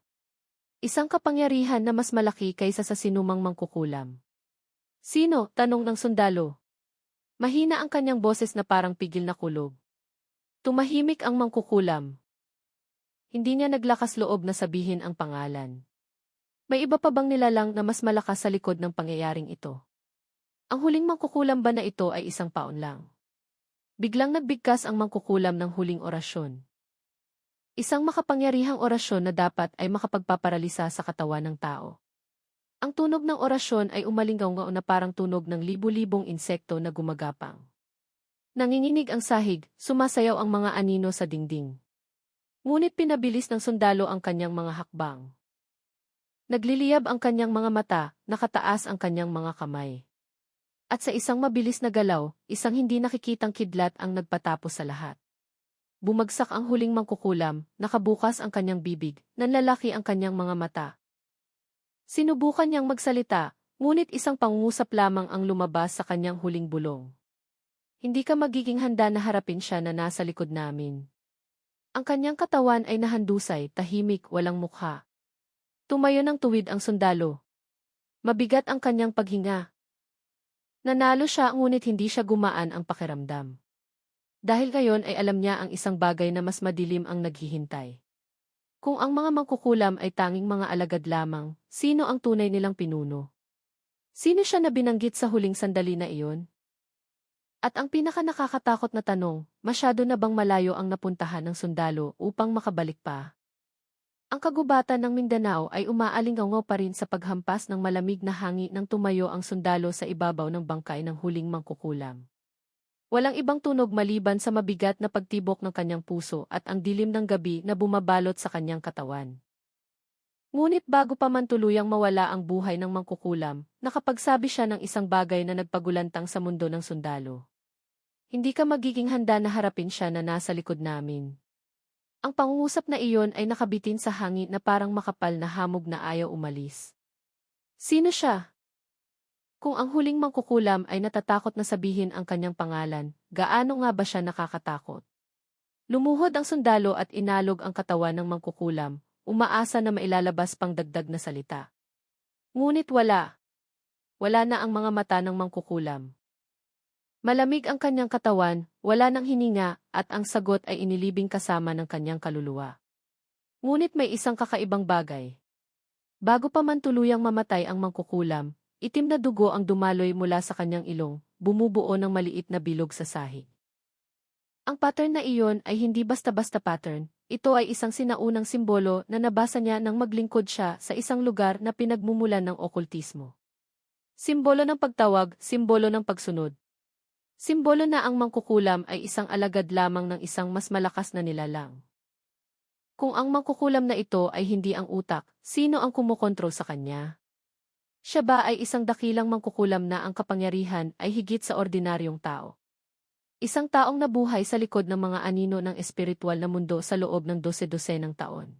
Isang kapangyarihan na mas malaki kaysa sa sinumang mangkukulam. Sino? Tanong ng sundalo. Mahina ang kanyang boses na parang pigil na kulog. Tumahimik ang mangkukulam. Hindi niya naglakas loob na sabihin ang pangalan. May iba pa bang nilalang na mas malakas sa likod ng pangyayaring ito? Ang huling mangkukulam ba na ito ay isang paon lang? Biglang nagbigkas ang mangkukulam ng huling orasyon. Isang makapangyarihang orasyon na dapat ay makapagpaparalisa sa katawan ng tao. Ang tunog ng orasyon ay umalingaw-ngaw na parang tunog ng libu-libong insekto na gumagapang. Nanginginig ang sahig, sumasayaw ang mga anino sa dingding. Ngunit pinabilis ng sundalo ang kanyang mga hakbang. Nagliliyab ang kanyang mga mata, nakataas ang kanyang mga kamay. At sa isang mabilis na galaw, isang hindi nakikitang kidlat ang nagpatapos sa lahat. Bumagsak ang huling mangkukulam, nakabukas ang kanyang bibig, nanlalaki ang kanyang mga mata. Sinubukan niyang magsalita, ngunit isang pangungusap lamang ang lumabas sa kanyang huling bulong. Hindi ka magiging handa na harapin siya na nasa likod namin. Ang kanyang katawan ay nahandusay, tahimik, walang mukha. Tumayo ng tuwid ang sundalo. Mabigat ang kanyang paghinga. Nanalo siya ngunit hindi siya gumaan ang pakiramdam. Dahil ngayon ay alam niya ang isang bagay na mas madilim ang naghihintay. Kung ang mga mangkukulam ay tanging mga alagad lamang, sino ang tunay nilang pinuno? Sino siya na binanggit sa huling sandali na iyon? At ang pinaka-nakakatakot na tanong, masyado na bang malayo ang napuntahan ng sundalo upang makabalik pa? Ang kagubatan ng Mindanao ay umaalingaw pa rin sa paghampas ng malamig na hangin nang tumayo ang sundalo sa ibabaw ng bangkay ng huling mangkukulam. Walang ibang tunog maliban sa mabigat na pagtibok ng kanyang puso at ang dilim ng gabi na bumabalot sa kanyang katawan. Ngunit bago pa man tuluyang mawala ang buhay ng mangkukulam, nakapagsabi siya ng isang bagay na nagpagulantang sa mundo ng sundalo. Hindi ka magiging handa na harapin siya na nasa likod namin. Ang pangungusap na iyon ay nakabitin sa hangin na parang makapal na hamog na ayaw umalis. Sino siya? Kung ang huling mangkukulam ay natatakot na sabihin ang kanyang pangalan, gaano nga ba siya nakakatakot? Lumuhod ang sundalo at inalog ang katawan ng mangkukulam, umaasa na mailalabas pang dagdag na salita. Ngunit wala. Wala na ang mga mata ng mangkukulam. Malamig ang kanyang katawan, wala nang hininga, at ang sagot ay inilibing kasama ng kanyang kaluluwa. Ngunit may isang kakaibang bagay. Bago pa man tuluyang mamatay ang mangkukulam, itim na dugo ang dumaloy mula sa kanyang ilong, bumubuo ng maliit na bilog sa sahig. Ang pattern na iyon ay hindi basta-basta pattern, ito ay isang sinaunang simbolo na nabasa niya nang maglingkod siya sa isang lugar na pinagmumulan ng okultismo. Simbolo ng pagtawag, simbolo ng pagsunod. Simbolo na ang mangkukulam ay isang alagad lamang ng isang mas malakas na nilalang. Kung ang mangkukulam na ito ay hindi ang utak, sino ang kumokontrol sa kanya? Siya ba ay isang dakilang mangkukulam na ang kapangyarihan ay higit sa ordinaryong tao? Isang taong nabuhay sa likod ng mga anino ng espiritual na mundo sa loob ng 12 ng taon.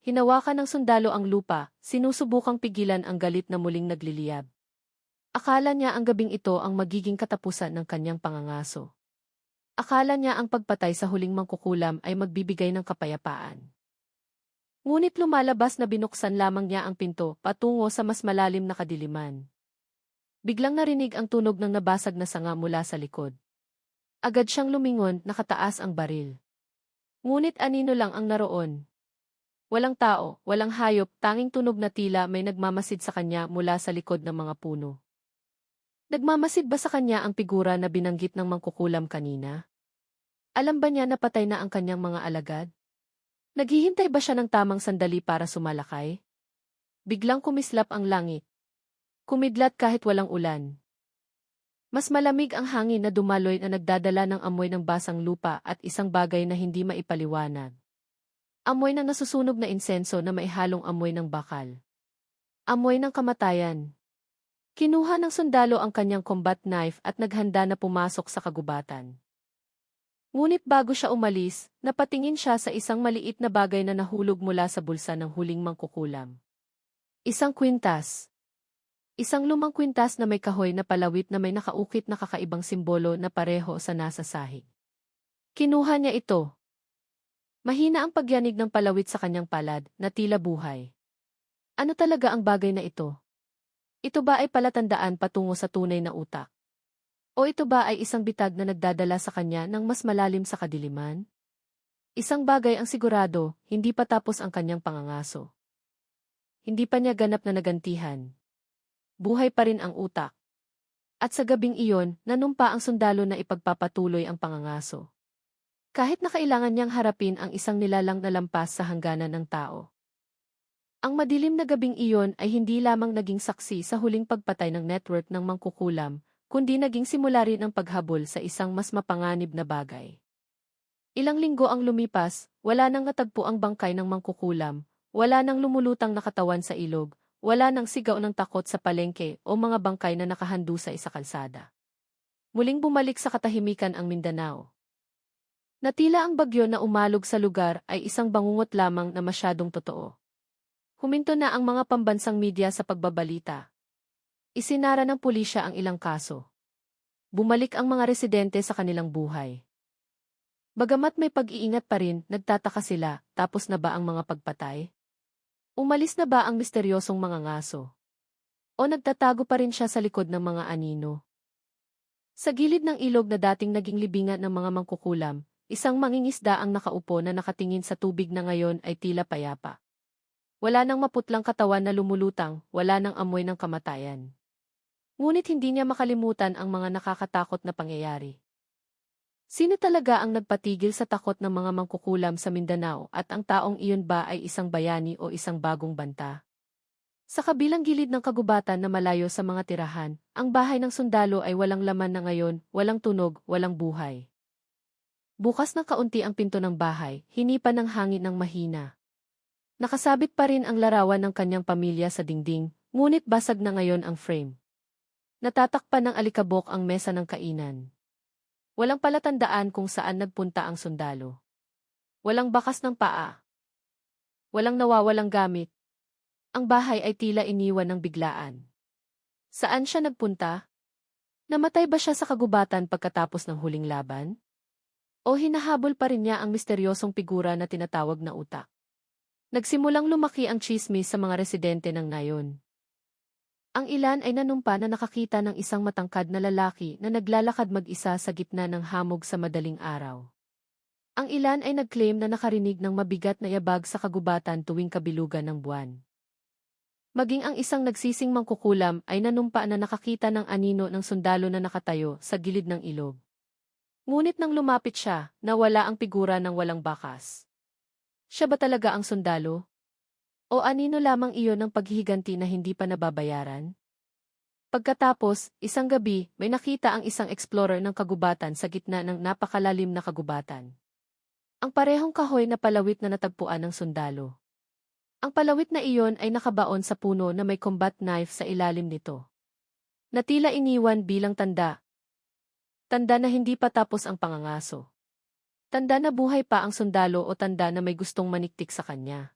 Hinawakan ng sundalo ang lupa, sinusubukang pigilan ang galit na muling nagliliyab. Akala niya ang gabing ito ang magiging katapusan ng kanyang pangangaso. Akala niya ang pagpatay sa huling mangkukulam ay magbibigay ng kapayapaan. Ngunit lumalabas na binuksan lamang niya ang pinto patungo sa mas malalim na kadiliman. Biglang narinig ang tunog ng nabasag na sanga mula sa likod. Agad siyang lumingon, nakataas ang baril. Ngunit anino lang ang naroon. Walang tao, walang hayop, tanging tunog na tila may nagmamasid sa kanya mula sa likod ng mga puno. Nagmamasid ba sa kanya ang figura na binanggit ng mangkukulam kanina? Alam ba niya na patay na ang kanyang mga alagad? Naghihintay ba siya ng tamang sandali para sumalakay? Biglang kumislap ang langit. Kumidlat kahit walang ulan. Mas malamig ang hangin na dumaloy na nagdadala ng amoy ng basang lupa at isang bagay na hindi maipaliwanag. Amoy ng nasusunog na insenso na maihalong amoy ng bakal. Amoy ng kamatayan. Kinuha ng sundalo ang kanyang combat knife at naghanda na pumasok sa kagubatan. Ngunit bago siya umalis, napatingin siya sa isang maliit na bagay na nahulog mula sa bulsa ng huling mangkukulam. Isang kwintas. Isang lumang kwintas na may kahoy na palawit na may nakaukit na kakaibang simbolo na pareho sa nasa sahig. Kinuha niya ito. Mahina ang pagyanig ng palawit sa kanyang palad na tila buhay. Ano talaga ang bagay na ito? Ito ba ay palatandaan patungo sa tunay na utak? O ito ba ay isang bitag na nagdadala sa kanya ng mas malalim sa kadiliman? Isang bagay ang sigurado, hindi pa tapos ang kanyang pangangaso. Hindi pa niya ganap na nagantihan. Buhay pa rin ang utak. At sa gabing iyon, nanumpa ang sundalo na ipagpapatuloy ang pangangaso. Kahit na kailangan niyang harapin ang isang nilalang na lampas sa hangganan ng tao. Ang madilim na gabing iyon ay hindi lamang naging saksi sa huling pagpatay ng network ng mangkukulam, kundi naging simula rin ang paghabol sa isang mas mapanganib na bagay. Ilang linggo ang lumipas, wala nang natagpo ang bangkay ng mangkukulam, wala nang lumulutang na katawan sa ilog, wala nang sigaw ng takot sa palengke o mga bangkay na nakahandusay sa kalsada. Muling bumalik sa katahimikan ang Mindanao. Natila ang bagyo na umalog sa lugar ay isang bangungot lamang na masyadong totoo. Huminto na ang mga pambansang media sa pagbabalita. Isinara ng pulisya ang ilang kaso. Bumalik ang mga residente sa kanilang buhay. Bagamat may pag-iingat pa rin, nagtataka sila, tapos na ba ang mga pagpatay? Umalis na ba ang misteryosong mga ngaso? O nagtatago pa rin siya sa likod ng mga anino? Sa gilid ng ilog na dating naging libingan ng mga mangkukulam, isang mangingisda ang nakaupo na nakatingin sa tubig na ngayon ay tila payapa. Wala nang maputlang katawan na lumulutang, wala nang amoy ng kamatayan. Ngunit hindi niya makalimutan ang mga nakakatakot na pangyayari. Sino talaga ang nagpatigil sa takot ng mga mangkukulam sa Mindanao at ang taong iyon ba ay isang bayani o isang bagong banta? Sa kabilang gilid ng kagubatan na malayo sa mga tirahan, ang bahay ng sundalo ay walang laman na ngayon, walang tunog, walang buhay. Bukas na kaunti ang pinto ng bahay, hinipan ng hangin ng mahina. Nakasabit pa rin ang larawan ng kanyang pamilya sa dingding, ngunit basag na ngayon ang frame. Natatakpan ng alikabok ang mesa ng kainan. Walang palatandaan kung saan nagpunta ang sundalo. Walang bakas ng paa. Walang nawawalang gamit. Ang bahay ay tila iniwan ng biglaan. Saan siya nagpunta? Namatay ba siya sa kagubatan pagkatapos ng huling laban? O hinahabol pa rin niya ang misteryosong figura na tinatawag na utak? Nagsimulang lumaki ang tsismis sa mga residente ng nayon. Ang ilan ay nanumpa na nakakita ng isang matangkad na lalaki na naglalakad mag-isa sa gitna ng hamog sa madaling araw. Ang ilan ay nag-claim na nakarinig ng mabigat na yabag sa kagubatan tuwing kabilugan ng buwan. Maging ang isang nagsising mangkukulam ay nanumpa na nakakita ng anino ng sundalo na nakatayo sa gilid ng ilog. Ngunit nang lumapit siya, nawala ang figura ng walang bakas. Siya ba talaga ang sundalo? O anino lamang iyon ng paghihiganti na hindi pa nababayaran? Pagkatapos, isang gabi, may nakita ang isang explorer ng kagubatan sa gitna ng napakalalim na kagubatan. Ang parehong kahoy na palawit na natagpuan ng sundalo. Ang palawit na iyon ay nakabaon sa puno na may combat knife sa ilalim nito. Natila iniwan bilang tanda. Tanda na hindi pa tapos ang pangangaso. Tanda na buhay pa ang sundalo o tanda na may gustong maniktik sa kanya.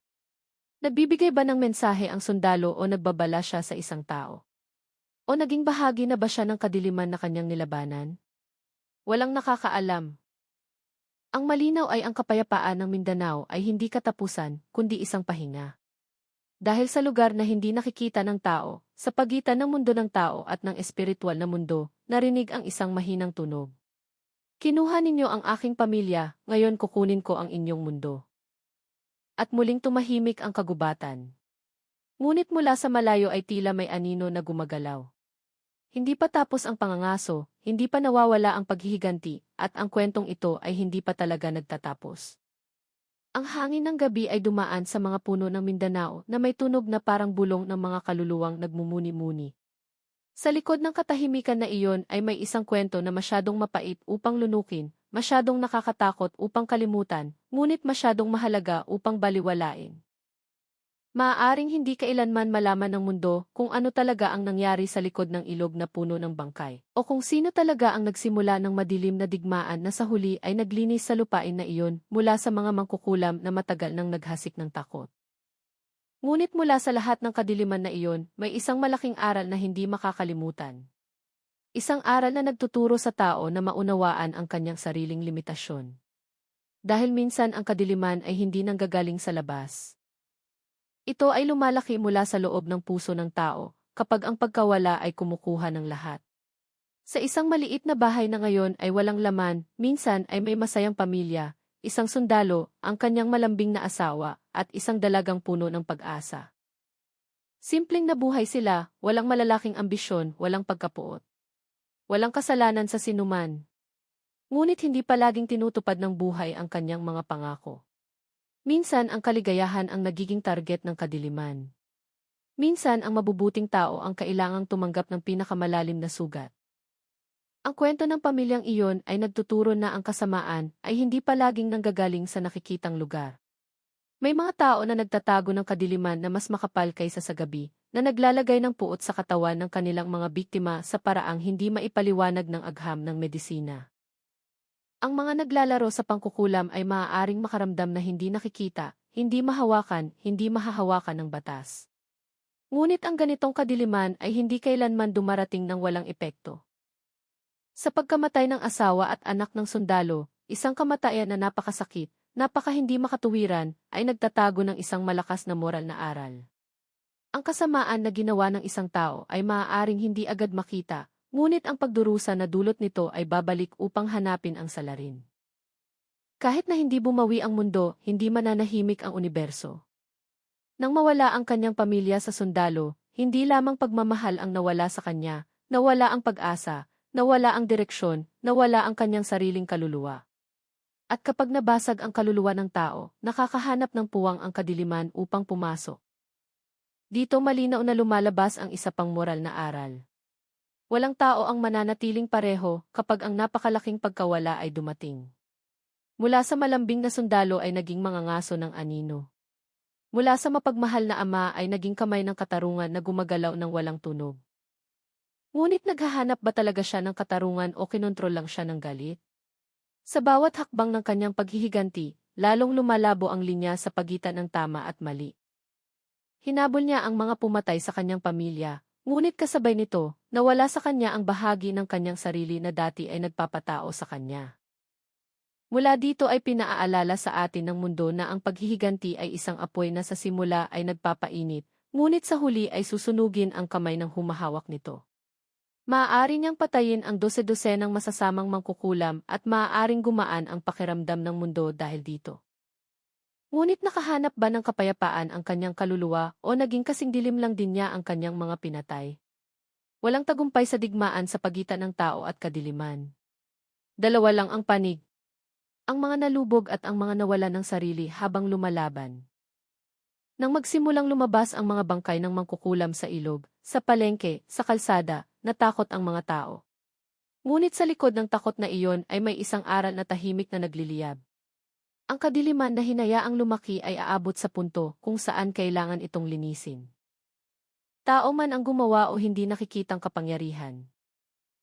Nagbibigay ba ng mensahe ang sundalo o nagbabala siya sa isang tao? O naging bahagi na ba siya ng kadiliman na kanyang nilabanan? Walang nakakaalam. Ang malinaw ay ang kapayapaan ng Mindanao ay hindi katapusan, kundi isang pahinga. Dahil sa lugar na hindi nakikita ng tao, sa pagitan ng mundo ng tao at ng espiritual na mundo, narinig ang isang mahinang tunog. Kinuha ninyo ang aking pamilya, ngayon kukunin ko ang inyong mundo. At muling tumahimik ang kagubatan. Ngunit mula sa malayo ay tila may anino na gumagalaw. Hindi pa tapos ang pangangaso, hindi pa nawawala ang paghihiganti, at ang kwentong ito ay hindi pa talaga nagtatapos. Ang hangin ng gabi ay dumaan sa mga puno ng Mindanao na may tunog na parang bulong ng mga kaluluwang nagmumuni-muni. Sa likod ng katahimikan na iyon ay may isang kwento na masyadong mapait upang lunukin, masyadong nakakatakot upang kalimutan, ngunit masyadong mahalaga upang baliwalain. Maaaring hindi kailanman malaman ng mundo kung ano talaga ang nangyari sa likod ng ilog na puno ng bangkay, o kung sino talaga ang nagsimula ng madilim na digmaan na sa huli ay naglinis sa lupain na iyon mula sa mga mangkukulam na matagal nang naghasik ng takot. Ngunit mula sa lahat ng kadiliman na iyon, may isang malaking aral na hindi makakalimutan. Isang aral na nagtuturo sa tao na maunawaan ang kanyang sariling limitasyon. Dahil minsan ang kadiliman ay hindi nanggagaling sa labas. Ito ay lumalaki mula sa loob ng puso ng tao, kapag ang pagkawala ay kumukuha ng lahat. Sa isang maliit na bahay na ngayon ay walang laman, minsan ay may masayang pamilya, isang sundalo, ang kanyang malambing na asawa, at isang dalagang puno ng pag-asa. Simpleng nabuhay sila, walang malalaking ambisyon, walang pagkapuot. Walang kasalanan sa sinuman. Ngunit hindi palaging tinutupad ng buhay ang kanyang mga pangako. Minsan ang kaligayahan ang nagiging target ng kadiliman. Minsan ang mabubuting tao ang kailangang tumanggap ng pinakamalalim na sugat. Ang kwento ng pamilyang iyon ay nagtuturo na ang kasamaan ay hindi palaging nanggagaling sa nakikitang lugar. May mga tao na nagtatago ng kadiliman na mas makapal kaysa sa gabi, na naglalagay ng puot sa katawan ng kanilang mga biktima sa paraang hindi maipaliwanag ng agham ng medisina. Ang mga naglalaro sa pangkukulam ay maaaring makaramdam na hindi nakikita, hindi mahawakan, hindi mahahawakan ng batas. Ngunit ang ganitong kadiliman ay hindi kailanman dumarating ng walang epekto. Sa pagkamatay ng asawa at anak ng sundalo, isang kamatayan na napakasakit, napaka hindi makatuwiran, ay nagtatago ng isang malakas na moral na aral. Ang kasamaan na ginawa ng isang tao ay maaaring hindi agad makita, ngunit ang pagdurusa na dulot nito ay babalik upang hanapin ang salarin. Kahit na hindi bumawi ang mundo, hindi mananahimik ang universo. Nang mawala ang kanyang pamilya sa sundalo, hindi lamang pagmamahal ang nawala sa kanya, nawala ang pag-asa, nawala ang direksyon, nawala ang kanyang sariling kaluluwa. At kapag nabasag ang kaluluwa ng tao, nakakahanap ng puwang ang kadiliman upang pumasok. Dito malinaw na lumalabas ang isa pang moral na aral. Walang tao ang mananatiling pareho kapag ang napakalaking pagkawala ay dumating. Mula sa malambing na sundalo ay naging mangangaso ng anino. Mula sa mapagmahal na ama ay naging kamay ng katarungan na gumagalaw ng walang tunog. Ngunit naghahanap ba talaga siya ng katarungan o kinontrol lang siya ng galit? Sa bawat hakbang ng kanyang paghihiganti, lalong lumalabo ang linya sa pagitan ng tama at mali. Hinabol niya ang mga pumatay sa kanyang pamilya, ngunit kasabay nito, nawala sa kanya ang bahagi ng kanyang sarili na dati ay nagpapatao sa kanya. Mula dito ay pinaaalala sa atin ng mundo na ang paghihiganti ay isang apoy na sa simula ay nagpapainit, ngunit sa huli ay susunugin ang kamay ng humahawak nito. Maaari niyang patayin ang dose-dosenang masasamang mangkukulam at maaaring gumaan ang pakiramdam ng mundo dahil dito. Ngunit nakahanap ba ng kapayapaan ang kanyang kaluluwa o naging kasing dilim lang din niya ang kanyang mga pinatay? Walang tagumpay sa digmaan sa pagitan ng tao at kadiliman. Dalawa lang ang panig. Ang mga nalubog at ang mga nawala ng sarili habang lumalaban. Nang magsimulang lumabas ang mga bangkay ng mangkukulam sa ilog, sa palengke, sa kalsada, natakot ang mga tao. Ngunit sa likod ng takot na iyon ay may isang aral na tahimik na nagliliyab. Ang kadiliman na hinayaang lumaki ay aabot sa punto kung saan kailangan itong linisin. Tao man ang gumawa o hindi nakikitang kapangyarihan.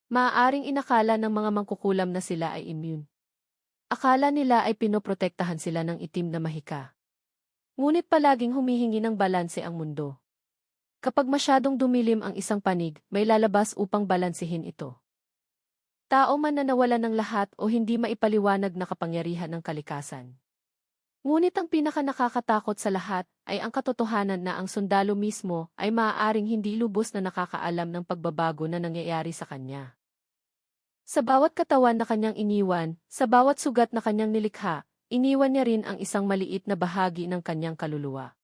Maaaring inakala ng mga mangkukulam na sila ay immune. Akala nila ay pinoprotektahan sila ng itim na mahika. Ngunit palaging humihingi ng balanse ang mundo. Kapag masyadong dumilim ang isang panig, may lalabas upang balansehin ito. Tao man na nawalan ng lahat o hindi maipaliwanag na kapangyarihan ng kalikasan. Ngunit ang pinakanakakatakot sa lahat ay ang katotohanan na ang sundalo mismo ay maaaring hindi lubos na nakakaalam ng pagbabago na nangyayari sa kanya. Sa bawat katawan na kanyang iniwan, sa bawat sugat na kanyang nilikha, iniwan niya rin ang isang maliit na bahagi ng kanyang kaluluwa.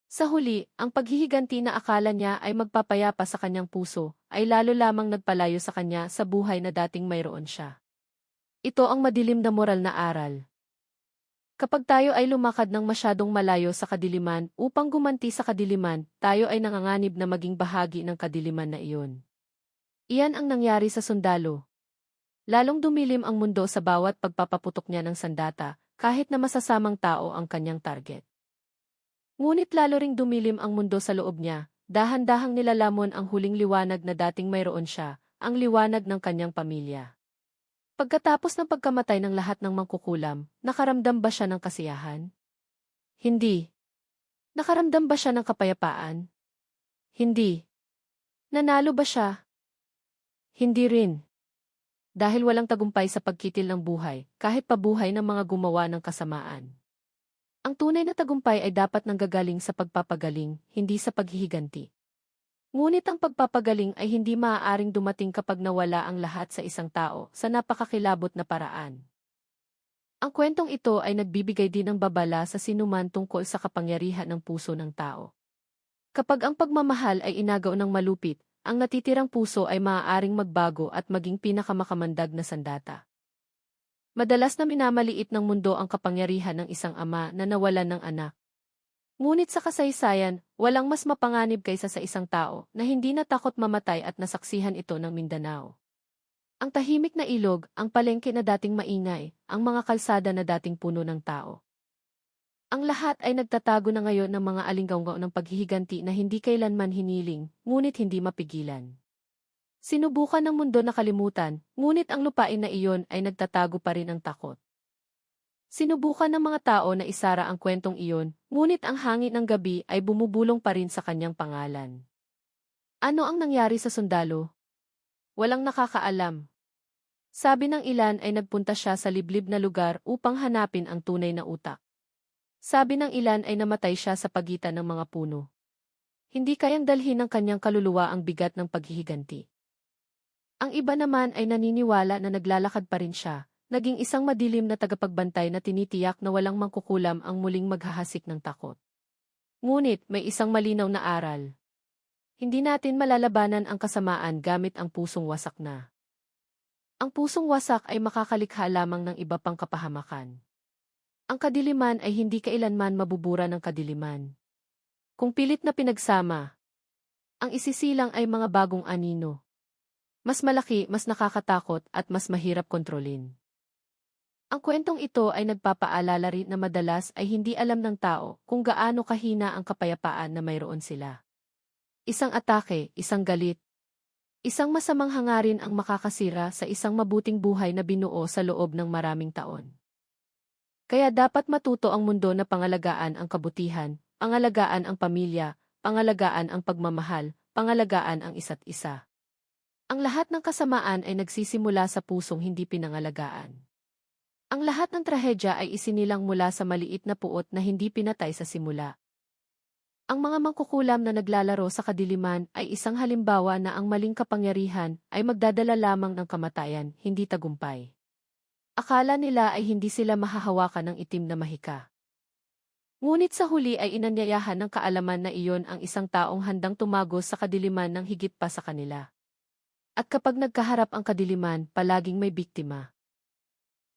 Sa huli, ang paghihiganti na akala niya ay magpapayapa sa kanyang puso, ay lalo lamang nagpalayo sa kanya sa buhay na dating mayroon siya. Ito ang madilim na moral na aral. Kapag tayo ay lumakad ng masyadong malayo sa kadiliman upang gumanti sa kadiliman, tayo ay nanganganib na maging bahagi ng kadiliman na iyon. Iyan ang nangyari sa sundalo. Lalong dumilim ang mundo sa bawat pagpapaputok niya ng sandata, kahit na masasamang tao ang kanyang target. Ngunit lalo ring dumilim ang mundo sa loob niya, dahan-dahang nilalamon ang huling liwanag na dating mayroon siya, ang liwanag ng kanyang pamilya. Pagkatapos ng pagkamatay ng lahat ng mangkukulam, nakaramdam ba siya ng kasiyahan? Hindi. Nakaramdam ba siya ng kapayapaan? Hindi. Nanalo ba siya? Hindi rin. Dahil walang tagumpay sa pagkitil ng buhay, kahit pabuhay ng mga gumawa ng kasamaan. Ang tunay na tagumpay ay dapat nanggagaling sa pagpapagaling, hindi sa paghihiganti. Ngunit ang pagpapagaling ay hindi maaaring dumating kapag nawala ang lahat sa isang tao sa napakakilabot na paraan. Ang kwentong ito ay nagbibigay din ng babala sa sinuman tungkol sa kapangyarihan ng puso ng tao. Kapag ang pagmamahal ay inagaw ng malupit, ang natitirang puso ay maaaring magbago at maging pinakamakamandag na sandata. Madalas na minamaliit ng mundo ang kapangyarihan ng isang ama na nawalan ng anak. Ngunit sa kasaysayan, walang mas mapanganib kaysa sa isang tao na hindi natakot mamatay at nasaksihan ito ng Mindanao. Ang tahimik na ilog, ang palengke na dating maingay, ang mga kalsada na dating puno ng tao. Ang lahat ay nagtatago na ngayon ng mga alinggaw ng paghihiganti na hindi kailanman hiniling, ngunit hindi mapigilan. Sinubukan ng mundo na kalimutan, ngunit ang lupain na iyon ay nagtatago pa rin ang takot. Sinubukan ng mga tao na isara ang kwentong iyon, ngunit ang hangin ng gabi ay bumubulong pa rin sa kanyang pangalan. Ano ang nangyari sa sundalo? Walang nakakaalam. Sabi ng ilan ay nagpunta siya sa liblib na lugar upang hanapin ang tunay na utak. Sabi ng ilan ay namatay siya sa pagitan ng mga puno. Hindi kayang dalhin ng kanyang kaluluwa ang bigat ng paghihiganti. Ang iba naman ay naniniwala na naglalakad pa rin siya, naging isang madilim na tagapagbantay na tinitiyak na walang mangkukulam ang muling maghahasik ng takot. Ngunit may isang malinaw na aral. Hindi natin malalabanan ang kasamaan gamit ang pusong wasak na. Ang pusong wasak ay makakalikha lamang ng iba pang kapahamakan. Ang kadiliman ay hindi kailanman mabubura ng kadiliman. Kung pilit na pinagsama, ang isisilang ay mga bagong anino. Mas malaki, mas nakakatakot, at mas mahirap kontrolin. Ang kwentong ito ay nagpapaalala rin na madalas ay hindi alam ng tao kung gaano kahina ang kapayapaan na mayroon sila. Isang atake, isang galit, isang masamang hangarin ang makakasira sa isang mabuting buhay na binuo sa loob ng maraming taon. Kaya dapat matuto ang mundo na pangalagaan ang kabutihan, pangalagaan ang pamilya, pangalagaan ang pagmamahal, pangalagaan ang isa't isa. Ang lahat ng kasamaan ay nagsisimula sa pusong hindi pinangalagaan. Ang lahat ng trahedya ay isinilang mula sa maliit na puot na hindi pinatay sa simula. Ang mga mangkukulam na naglalaro sa kadiliman ay isang halimbawa na ang maling kapangyarihan ay magdadala lamang ng kamatayan, hindi tagumpay. Akala nila ay hindi sila mahahawakan ng itim na mahika. Ngunit sa huli ay inanyayahan ng kaalaman na iyon ang isang taong handang tumagos sa kadiliman ng higit pa sa kanila. At kapag nagkaharap ang kadiliman, palaging may biktima.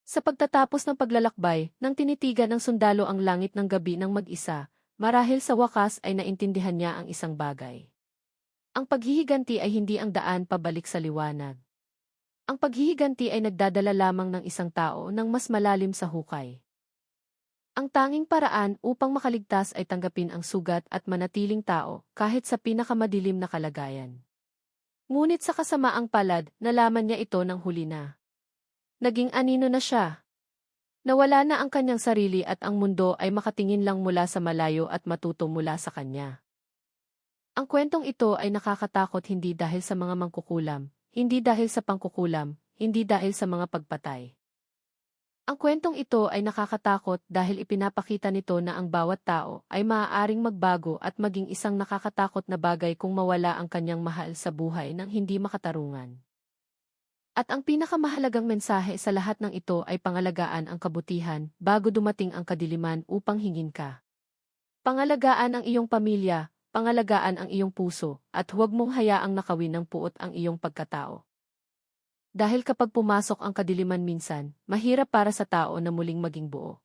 Sa pagtatapos ng paglalakbay, nang tinitigan ng sundalo ang langit ng gabi ng mag-isa, marahil sa wakas ay naintindihan niya ang isang bagay. Ang paghihiganti ay hindi ang daan pabalik sa liwanag. Ang paghihiganti ay nagdadala lamang ng isang tao ng mas malalim sa hukay. Ang tanging paraan upang makaligtas ay tanggapin ang sugat at manatiling tao kahit sa pinakamadilim na kalagayan. Ngunit sa kasamaang palad, nalaman niya ito ng huli na. Naging anino na siya. Nawala na ang kanyang sarili at ang mundo ay makatingin lang mula sa malayo at matuto mula sa kanya. Ang kwentong ito ay nakakatakot hindi dahil sa mga mangkukulam, hindi dahil sa pangkukulam, hindi dahil sa mga pagpatay. Ang kwentong ito ay nakakatakot dahil ipinapakita nito na ang bawat tao ay maaaring magbago at maging isang nakakatakot na bagay kung mawala ang kanyang mahal sa buhay nang hindi makatarungan. At ang pinakamahalagang mensahe sa lahat ng ito ay pangalagaan ang kabutihan bago dumating ang kadiliman upang hingin ka. Pangalagaan ang iyong pamilya, pangalagaan ang iyong puso, at huwag mong hayaang nakawin ng puot ang iyong pagkatao. Dahil kapag pumasok ang kadiliman minsan, mahirap para sa tao na muling maging buo.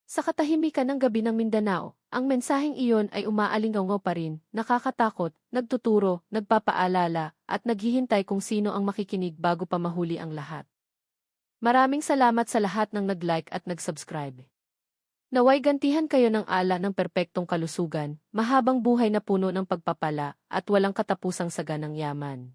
Sa katahimikan ng gabi ng Mindanao, ang mensaheng iyon ay umaalingaw pa rin, nakakatakot, nagtuturo, nagpapaalala, at naghihintay kung sino ang makikinig bago pa mahuli ang lahat. Maraming salamat sa lahat ng nag-like at nag-subscribe. Naway gantihan kayo ng ala ng perpektong kalusugan, mahabang buhay na puno ng pagpapala, at walang katapusang saganang yaman.